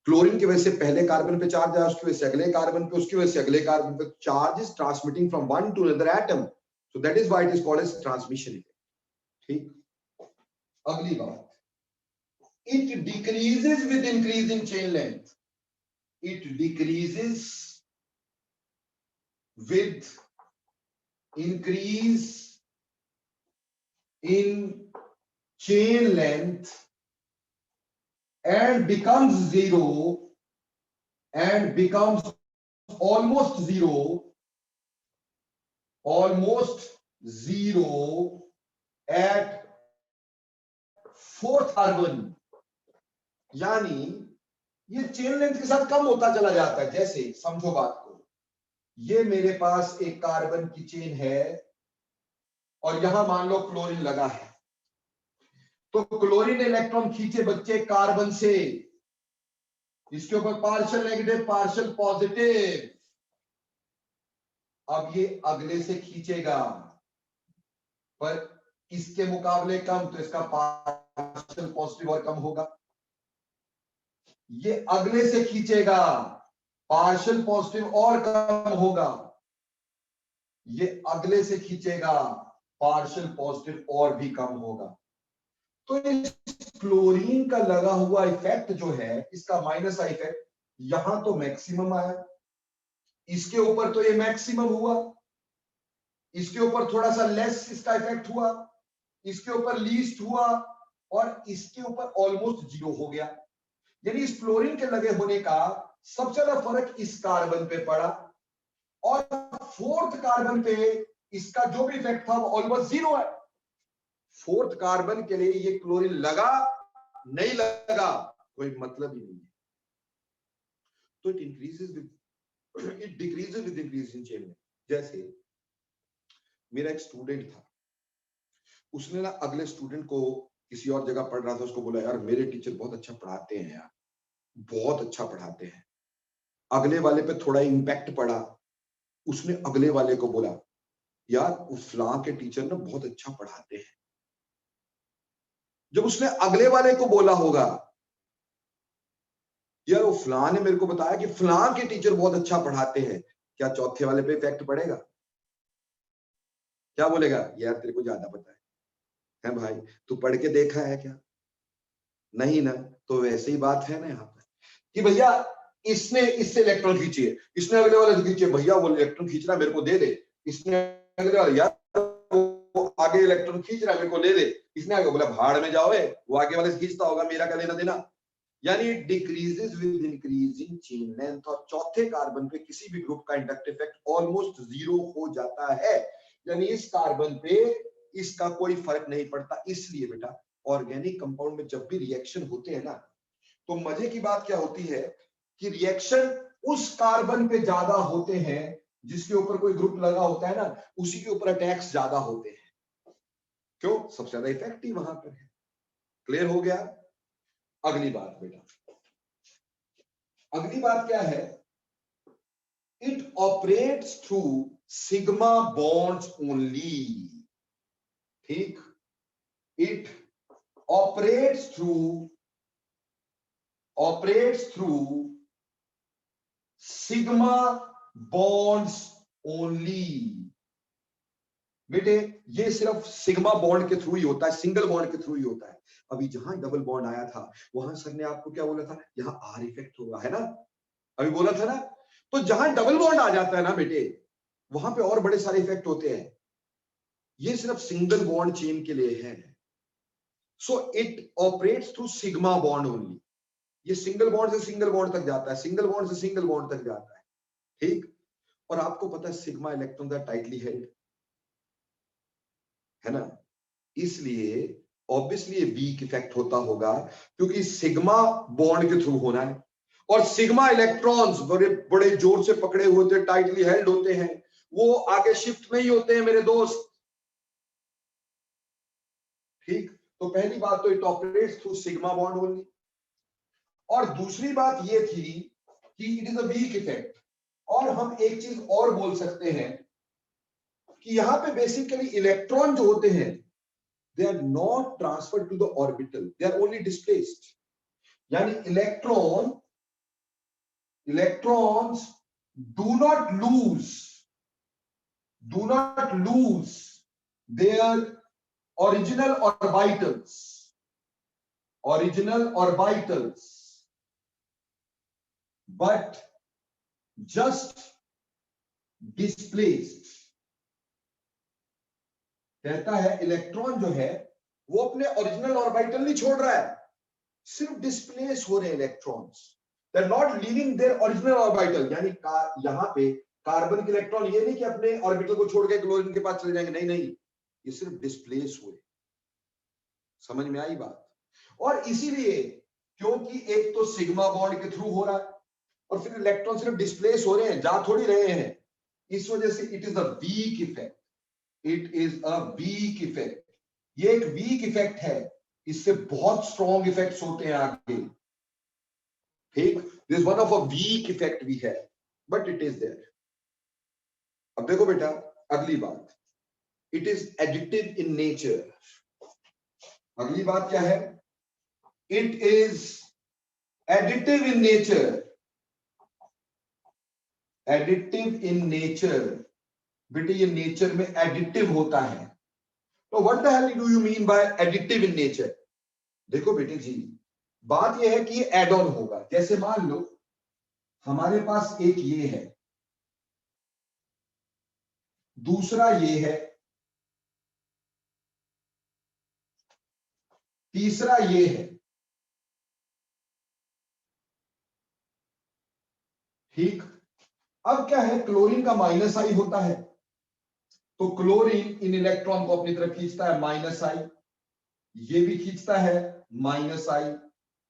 [SPEAKER 1] क्लोरीन की वजह से पहले कार्बन पे चार्ज आया, उसकी वजह से अगले कार्बन पे, उसकी वजह से अगले कार्बन पे, charge is transmitting from one to another atom, so that is why it is called as transmission effect, ठीक। अगली बात, it decreases with increasing chain length, it decreases with increase in chain length and becomes zero and becomes almost zero at fourth carbon। यानी ये chain length के साथ कम होता चला जाता है। जैसे समझो बात को, ये मेरे पास एक कार्बन की चेन है और यहां मान लो क्लोरीन लगा है, तो क्लोरीन इलेक्ट्रॉन खींचे बच्चे कार्बन से, इसके ऊपर पार्शियल नेगेटिव पार्शियल पॉजिटिव, अब ये अगले से खींचेगा पर इसके मुकाबले कम, तो इसका पार्शियल पॉजिटिव और कम होगा। ये अगले से खींचेगा, पार्शियल पॉजिटिव और कम होगा, ये अगले से खींचेगा, पार्शियल पॉजिटिव और भी कम होगा। तो इस क्लोरीन का लगा हुआ इफेक्ट जो है, इसका माइनस आई इफेक्ट, यहां तो मैक्सिमम आया, इसके ऊपर तो ये मैक्सिमम हुआ, इसके ऊपर थोड़ा सा लेस इसका इफेक्ट हुआ, इसके ऊपर लीस्ट हुआ और इसके ऊपर ऑलमोस्ट जीरो हो गया। यानी इस फ्लोरीन के लगे होने का सबसे ज्यादा फर्क इस कार्बन पे पड़ा और फोर्थ कार्बन पे इसका जो भी इफेक्ट था वो ऑलमोस्ट जीरो है। फोर्थ कार्बन के लिए ये क्लोरीन लगा नहीं लगा कोई मतलब ही नहीं है। तो it decreases with increase in chain. जैसे मेरा एक स्टूडेंट था, उसने ना अगले स्टूडेंट को, किसी और जगह पढ़ रहा था, उसको बोला यार मेरे टीचर बहुत अच्छा पढ़ाते हैं यार, बहुत अच्छा पढ़ाते हैं। अगले वाले पे थोड़ा इंपैक्ट पड़ा, उसने अगले वाले को बोला यार उस फलां के टीचर ना बहुत अच्छा पढ़ाते हैं। जब उसने अगले वाले को बोला होगा यार वो फलां ने मेरे को बताया कि फलां के टीचर बहुत अच्छा पढ़ाते हैं, क्या चौथे वाले पे इफेक्ट पड़ेगा? क्या बोलेगा? यार तेरे को ज्यादा पता है भाई, तू पढ़ के देखा है क्या? नहीं ना। तो वैसे ही बात है ना यहाँ पर कि भैया इसने इससे इलेक्ट्रॉन खींची है, इसने अगले वाले से खींची है, भैया वो इलेक्ट्रॉन खींच रहा है मेरे को दे दे, इसने अगले वाले यार वो आगे इलेक्ट्रॉन खींच रहा है मेरे को दे दे, इसने आगे बोला भाड़ में जाओ, वो आगे वाले से खींचता होगा, मेरा क्या लेना देना। यानी it decreases with increasing chain length, और चौथे कार्बन पे किसी भी ग्रुप का इंडक्टिव इफेक्ट ऑलमोस्ट जीरो हो जाता है, यानी इस कार्बन पे इसका कोई फर्क नहीं पड़ता। इसलिए बेटा ऑर्गेनिक कंपाउंड में जब भी रिएक्शन होते हैं ना, तो मजे की बात क्या होती है कि रिएक्शन उस कार्बन पे ज्यादा होते हैं जिसके ऊपर कोई ग्रुप लगा होता है ना, उसी के ऊपर अटैक्स ज्यादा होते हैं। क्यों? सबसे ज्यादा इफेक्टिव वहां पर है। क्लियर हो गया? अगली बात बेटा, अगली बात क्या है? It operates through sigma bonds only. ठीक, it operates through sigma bonds only. बेटे ये सिर्फ सिग्मा बॉन्ड के थ्रू ही होता है, सिंगल बॉन्ड के थ्रू ही होता है। अभी जहां डबल बॉन्ड आया था वहां सर ने आपको क्या बोला था? यहां आर इफेक्ट होगा, है ना? अभी बोला था ना। तो जहां डबल बॉन्ड आ जाता है ना बेटे, वहां पे और बड़े सारे इफेक्ट होते हैं। ये सिर्फ सिंगल बॉन्ड चेन के लिए है। So it operates through sigma bond only. ये सिंगल बॉन्ड से सिंगल बॉन्ड तक जाता है, सिंगल बॉन्ड से सिंगल बॉन्ड तक जाता है। ठीक, और आपको पता है sigma electron the tightly held, है ना? इसलिए ऑब्वियसली ये वीक इफेक्ट होता होगा, क्योंकि सिग्मा बॉन्ड के थ्रू होना है, और सिग्मा इलेक्ट्रॉन्स बड़े बड़े जोर से पकड़े हुए होते, टाइटली हेल्ड होते हैं, वो आगे शिफ्ट नहीं होते हैं मेरे दोस्त। ठीक, तो पहली बात तो it operates through sigma bond only, और दूसरी बात ये थी कि it is a weak effect. और हम एक चीज और बोल सकते हैं कि यहां पे बेसिकली इलेक्ट्रॉन जो होते हैं, they are not transferred to the orbital, they are only displaced. यानी electrons do not lose their original orbitals, but just displaced. कहता है इलेक्ट्रॉन जो है वो अपने ओरिजिनल ऑर्बिटल नहीं छोड़ रहा है, सिर्फ डिस्प्लेस हो रहे हैं electrons. They are not leaving their original orbital. यानी यहां पे कार्बन के इलेक्ट्रॉन ये नहीं कि अपने ऑर्बिटल को छोड़ के क्लोरीन के पास चले जाएंगे, नहीं नहीं, ये सिर्फ डिस्प्लेस हुए। समझ में आई बात? और इसीलिए क्योंकि एक तो सिग्मा बॉन्ड के थ्रू हो रहा है, और फिर इलेक्ट्रॉन सिर्फ डिस्प्लेस हो रहे हैं, जा थोड़ी रहे हैं, इस वजह से it is a weak effect. It is a weak effect. ये एक वीक इफेक्ट है, इससे बहुत स्ट्रॉन्ग इफेक्ट्स होते हैं आगे। ठीक, this one of a weak effect we है, बट इट इज देयर। अब देखो बेटा अगली बात, it is additive in nature. अगली बात क्या है? It is additive in nature. Additive in nature बेटे, ये नेचर में एडिटिव होता है। तो what the hell do you mean by additive in nature? देखो बेटे जी, बात यह है कि ये एड ऑन होगा। जैसे मान लो हमारे पास एक ये है, दूसरा ये है, तीसरा ये है। ठीक, अब क्या है, क्लोरीन का माइनस आई होता है, तो क्लोरीन इन इलेक्ट्रॉन को अपनी तरफ खींचता है, माइनस आई, ये भी खींचता है माइनस आई,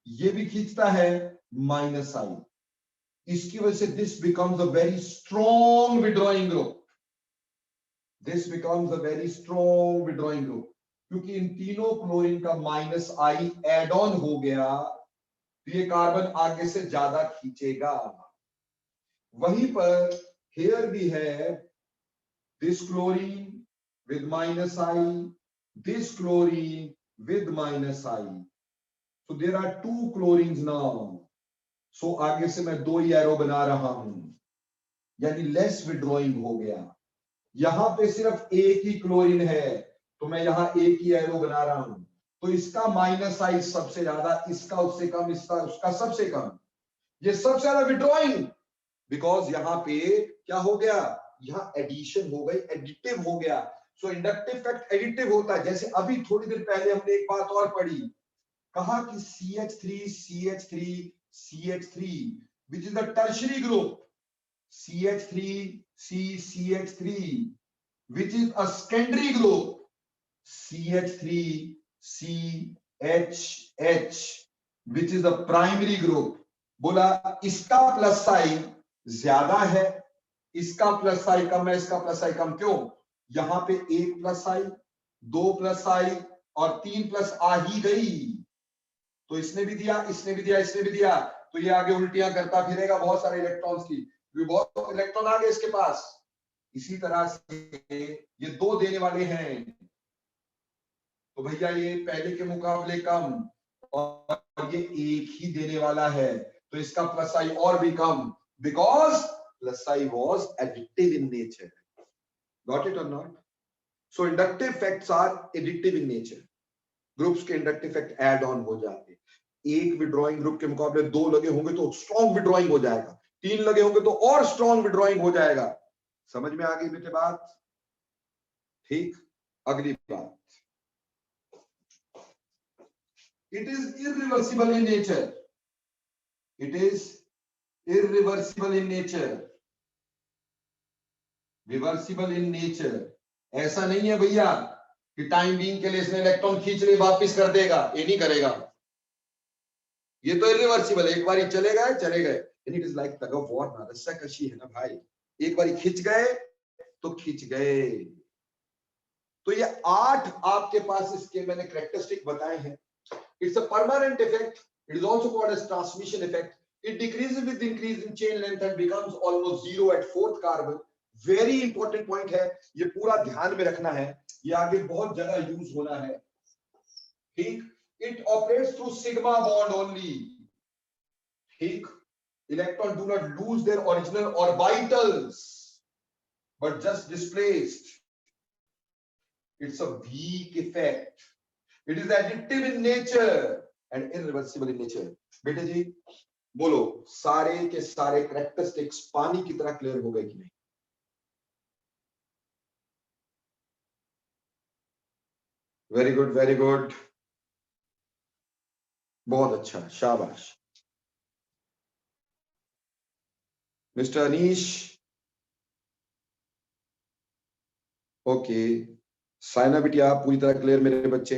[SPEAKER 1] ये भी खींचता है माइनस आई। इसकी वजह से this becomes a very strong withdrawing group. This becomes a very strong withdrawing group, क्योंकि इन तीनों क्लोरीन का माइनस आई एड ऑन हो गया, तो ये कार्बन आगे से ज्यादा खींचेगा। वहीं पर हेयर भी है, this chlorine with minus I, this chlorine with minus I. So there are two chlorines now. सो आगे से मैं 2 ही एरो बना रहा हूं, यानी लेस विड्रॉइंग हो गया। यहां पे सिर्फ एक ही क्लोरीन है, तो मैं यहां एक ही एरो बना रहा हूं। तो इसका माइनस साइज सबसे ज्यादा, इसका उससे कम, इसका उसका सबसे कम, ये सबसे ज्यादा विड्रॉइंग, बिकॉज यहां पे क्या हो गया, यहां एडिशन हो गई, एडिटिव हो गया। सो इंडक्टिव इफेक्ट एडिटिव होता है। जैसे अभी थोड़ी देर पहले हमने एक बात और पढ़ी, कहा कि CH3 which is the tertiary group, CH3 which is a secondary group, CH3CHH which is the primary group। बोला इसका प्लस साइन ज्यादा है, इसका प्लस साइन कम है, इसका प्लस साइन कम। क्यों? यहां पे 1 प्लस आई, 2 प्लस आई और 3 प्लस आ ही गई, तो इसने भी दिया, इसने भी दिया, इसने भी दिया, तो ये आगे उल्टियां करता फिरेगा बहुत सारे इलेक्ट्रॉन्स की, बहुत इलेक्ट्रॉन आ गए इसके पास। इसी तरह से ये 2 देने वाले हैं, तो भैया ये पहले के मुकाबले कम, और ये 1 ही देने वाला है, तो इसका प्लस आई और भी कम, because plus I was additive in nature. Got it और not? So inductive effects are additive in nature. Groups के इंडक्टिव इफेक्ट ऐड ऑन हो जाते, एक विड्रॉइंग ग्रुप के मुकाबले 2 लगे होंगे तो स्ट्रॉन्ग विड्रॉइंग हो जाएगा, 3 लगे होंगे तो और स्ट्रॉन्ग विड्रॉइंग हो जाएगा। समझ में आ गई बेटे बात? ठीक, अगली बात, it is irreversible in nature. It is irreversible in nature, reversible in nature. ऐसा नहीं है भैया कि टाइम बीइंग के लिए इसने इलेक्ट्रॉन खींच ले वापस कर देगा, ये नहीं करेगा। ये तो इरिवर्सिबल है, एक बार चले गए चले गए। It is like tug of war ना, रस्साकशी है ना भाई, एक बार खींच गए तो खींच गए। तो ये 8 आपके पास इसके मैंने कैरेक्टरिस्टिक बताए हैं। It's a permanent effect, it is also called as transmission effect. It decreases with increase in chain length and becomes almost 0 at 4th carbon. Very important point है, ये पूरा ध्यान में रखना है, ये आगे बहुत जगह यूज होना है। ठीक, it operates through sigma bond only. ठीक, electron do not lose their original orbitals but just displaced. It's a weak effect. It is additive in nature and irreversible in nature. बेटे जी बोलो, सारे के सारे कैरेक्टरिस्टिक्स पानी की तरह क्लियर हो गए कि नहीं? वेरी गुड, वेरी गुड, बहुत अच्छा, शाबाश। मिस्टर अनीश, ओके, साइना बिटिया पूरी तरह क्लियर मेरे बच्चे?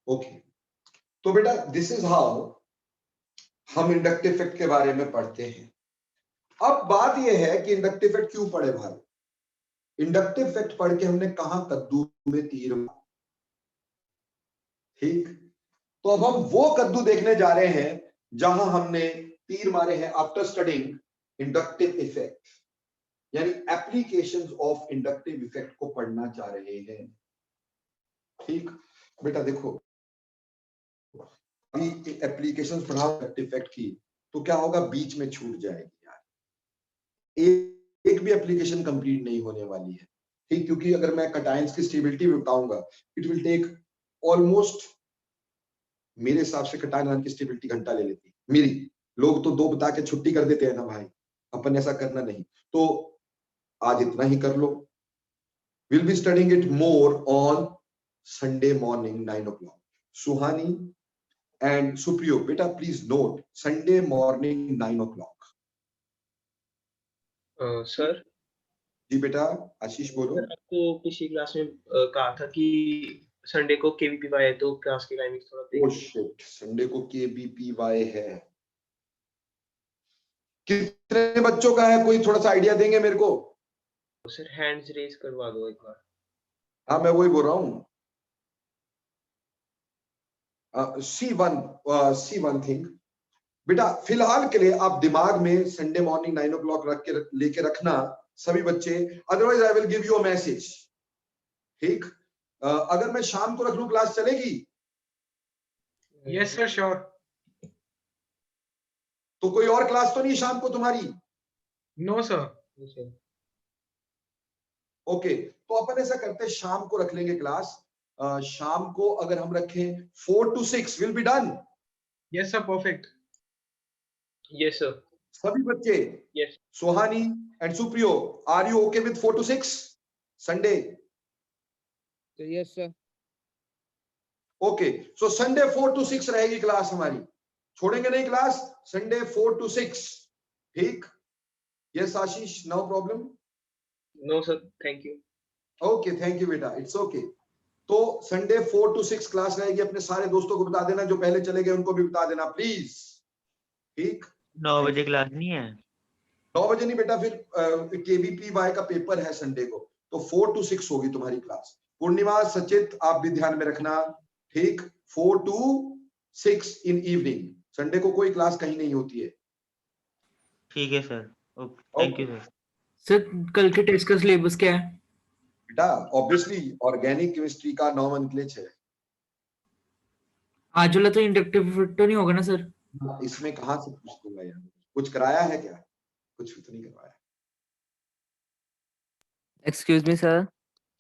[SPEAKER 1] ओके, तो बेटा दिस इज हाउ हम इंडक्टिव इफेक्ट के बारे में पढ़ते हैं। अब बात यह है कि इंडक्टिव इफेक्ट क्यों पढ़े भाई? इंडक्टिव इफेक्ट पढ़ के हमने कहा कद्दू में तीर मारा। ठीक, तो अब हम वो कद्दू देखने जा रहे हैं जहां हमने तीर मारे हैं आफ्टर स्टडिंग इंडक्टिव इफेक्ट, यानी एप्लीकेशंस ऑफ इंडक्टिव इफेक्ट को पढ़ना चाह रहे हैं। ठीक बेटा, देखो अभी एप्लीकेशंस पढ़ाओ इंडक्टिव इफेक्ट की तो क्या होगा, बीच में छूट जाएगी यार, एक भी एप्लीकेशन कंप्लीट नहीं होने वाली है। ठीक, क्योंकि अगर मैं कटायंस की स्टेबिलिटी बताऊंगा, इट विल टेक ऑलमोस्ट, मेरे हिसाब से कटायन आयन की स्टेबिलिटी घंटा ले लेती है मेरी। लोग तो 2 बता के छुट्टी कर देते हैं ना भाई, अपन ऐसा करना नहीं, तो आज इतना ही कर लो। Will be studying it more on Sunday morning 9 o'clock। Suhani and Supriyo बेटा please note, Sunday morning 9 o'clock।
[SPEAKER 4] Sir
[SPEAKER 1] ji बेटा, आशीष बोलो।
[SPEAKER 4] आपको पिछली क्लास में कहा था कि संडे को केवीपीवाई है, तो क्लास की टाइमिंग थोड़ा
[SPEAKER 1] ओह शिट, संडे को केबीपीवाई है। कितने बच्चों का है, कोई थोड़ा सा आइडिया देंगे मेरे को?
[SPEAKER 4] सर हैंड्स रेज करवा दो एक बार।
[SPEAKER 1] हाँ मैं वही बोल रहा हूँ। सी वन थिंग बेटा, फिलहाल के लिए आप दिमाग में संडे मॉर्निंग 9 o'clock रख के लेके रखना सभी बच्चे, otherwise I will give you a message. ठीक, अगर मैं शाम को रख लूं क्लास चलेगी?
[SPEAKER 5] Yes, sir. Sure.
[SPEAKER 1] तो कोई और क्लास तो नहीं शाम को तुम्हारी?
[SPEAKER 5] No, sir.
[SPEAKER 1] ओके, तो अपन ऐसा करते हैं, शाम को रख लेंगे क्लास। शाम को अगर हम रखें 4 to 6 will be done.
[SPEAKER 5] Yes, sir. Perfect.
[SPEAKER 4] Yes, sir.
[SPEAKER 1] सभी बच्चे,
[SPEAKER 4] Yes.
[SPEAKER 1] Suhani and Supriyo, are you okay with 4 to 6 Sunday?
[SPEAKER 6] Yes, sir.
[SPEAKER 1] Okay, so Sunday 4 to 6 रहेगी क्लास हमारी, छोड़ेंगे नहीं क्लास, संडे 4 to 6। ठीक, yes Ashish, no problem.
[SPEAKER 4] No, sir. Thank you.
[SPEAKER 1] Okay, thank you बेटा, it's okay. तो Sunday 4 to 6 class रहेगी, अपने सारे दोस्तों को बता देना, जो पहले चले गए उनको भी बता देना प्लीज। ठीक,
[SPEAKER 3] 9 बजे क्लास नहीं है?
[SPEAKER 1] 9 बजे नहीं बेटा, फिर KVPY का पेपर है संडे को, तो 4 to 6 होगी तुम्हारी क्लास। पूर्णिमा, सचित, आप भी ध्यान में रखना। ठीक, 4 to 6 इन इवनिंग, संडे को कोई क्लास कहीं नहीं होती है।
[SPEAKER 3] ठीक है sir, okay, thank you sir.
[SPEAKER 2] Sir कल के टेस्ट का सिलेबस क्या है?
[SPEAKER 1] बेटा ऑब्वियसली ऑर्गेनिक केमिस्ट्री का नॉमेनक्लेचर है।
[SPEAKER 2] आज वाला तो इंडक्टिव इफेक्ट तो नहीं होगा ना सर?
[SPEAKER 1] इसमें कहां से पूछ दूंगा यार, कुछ कराया है क्या? कुछ भी तो नहीं करवाया।
[SPEAKER 6] Excuse me sir.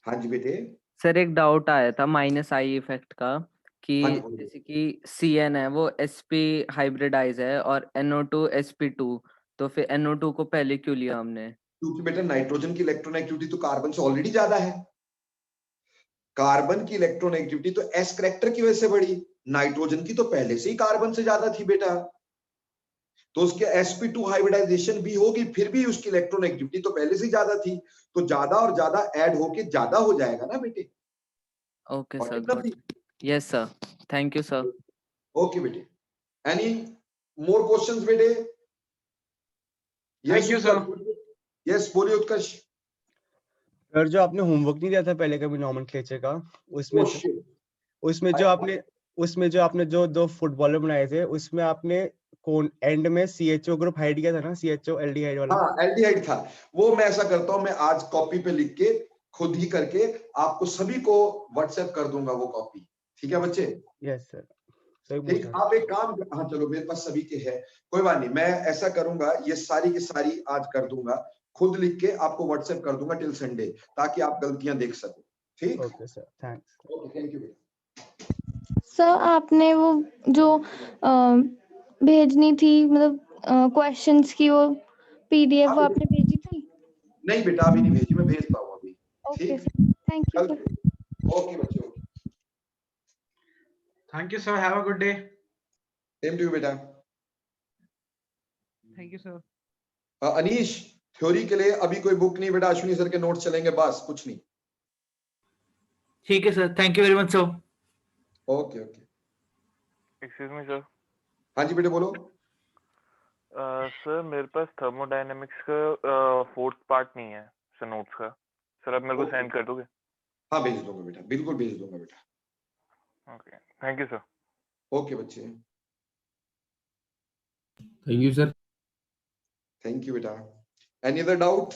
[SPEAKER 1] हाँ जी बेटे।
[SPEAKER 6] सर एक डाउट आया था माइनस आई इफेक्ट का, कि
[SPEAKER 1] हाँ जी, बोलिए।
[SPEAKER 6] जैसे कि CN है वो sp हाइब्रिडाइज है और NO2 sp2, तो फिर NO2 को पहले क्यों लिया हमने?
[SPEAKER 1] क्योंकि बेटा नाइट्रोजन की इलेक्ट्रोनेगेटिविटी तो कार्बन से ऑलरेडी ज्यादा है। कार्बन की इलेक्ट्रोनेगेटिविटी तो एस करैक्टर की वजह से बढ़ी, नाइट्रोजन की तो पहले से ही कार्बन से ज्यादा थी बेटा, तो उसके sp2 हाइब्रिडाइजेशन भी होगी, फिर भी उसकी इलेक्ट्रोनेगेटिविटी तो पहले से ही ज्यादा थी, तो ज्यादा और ज्यादा ऐड होके ज्यादा हो जाएगा ना बेटे।
[SPEAKER 6] ओके
[SPEAKER 1] और
[SPEAKER 6] सर,
[SPEAKER 1] कितना
[SPEAKER 6] गॉट
[SPEAKER 1] थी?
[SPEAKER 6] It. Yes sir, thank you sir.
[SPEAKER 1] Okay बेटे, एनी मोर क्वेश्चंस बेटे?
[SPEAKER 5] Thank you, sir.
[SPEAKER 1] यस, बोलिए उत्कर्ष।
[SPEAKER 7] सर जो आपने होमवर्क नहीं दिया था पहले कभी नॉमेनक्लेचर का, उसमें
[SPEAKER 1] Oh, shit.
[SPEAKER 7] उसमें जो आपने जो 2 फुटबॉलर बनाए थे, उसमें आपने कौन एंड में CHO ग्रुप हाइड किया था ना, CHO एल्डिहाइड वाला?
[SPEAKER 1] हाँ, एल्डिहाइड था वो। मैं ऐसा करता हूँ, मैं आज कॉपी पे लिख के खुद ही करके आपको सभी को व्हाट्सएप कर दूंगा वो कॉपी। ठीक है बच्चे?
[SPEAKER 7] यस सर, सही
[SPEAKER 1] ठीक,
[SPEAKER 7] पूछा।
[SPEAKER 1] आप एक काम, हाँ चलो, मेरे पास सभी के है, कोई बात नहीं, मैं ऐसा करूंगा, ये सारी की सारी आज कर दूंगा, खुद लिख के आपको व्हाट्सएप कर दूंगा टिल संडे, ताकि आप गलतियां देख सको। ठीक,
[SPEAKER 7] okay sir, thanks.
[SPEAKER 1] Okay, thank you बेटा।
[SPEAKER 8] सर आपने वो जो भेजनी थी, मतलब क्वेश्चंस की वो PDF वो आपने भेजी थी?
[SPEAKER 1] नहीं बेटा, अभी नहीं भेजी, मैं भेजता हूँ अभी।
[SPEAKER 8] ओके
[SPEAKER 1] ठीक,
[SPEAKER 8] सर, थैंक यू
[SPEAKER 1] कल।
[SPEAKER 8] सर।
[SPEAKER 1] ओके बच्चे, okay,
[SPEAKER 5] Thank you, sir. Have a good day.
[SPEAKER 1] Same to you बेटा।
[SPEAKER 5] Thank you, sir.
[SPEAKER 1] Anish, theory के लिए अभी कोई बुक नहीं बेटा, अश्विनी सर के नोट्स चलेंगे बस, कुछ नहीं।
[SPEAKER 2] ठीक है sir, thank you very much sir.
[SPEAKER 1] Okay okay.
[SPEAKER 9] Excuse me sir.
[SPEAKER 1] हाँ जी बेटे, बोलो।
[SPEAKER 9] सर मेरे पास थर्मोडायनेमिक्स का 4th पार्ट नहीं है सर नोट्स का, सर आप मेरे को सेंड कर दोगे?
[SPEAKER 1] हाँ भेज दूंगा बेटा, बिल्कुल भेज दूंगा बेटा।
[SPEAKER 9] Okay, thank you sir.
[SPEAKER 1] Okay बच्चे,
[SPEAKER 10] thank you sir.
[SPEAKER 1] Thank you बेटा। Any other doubt?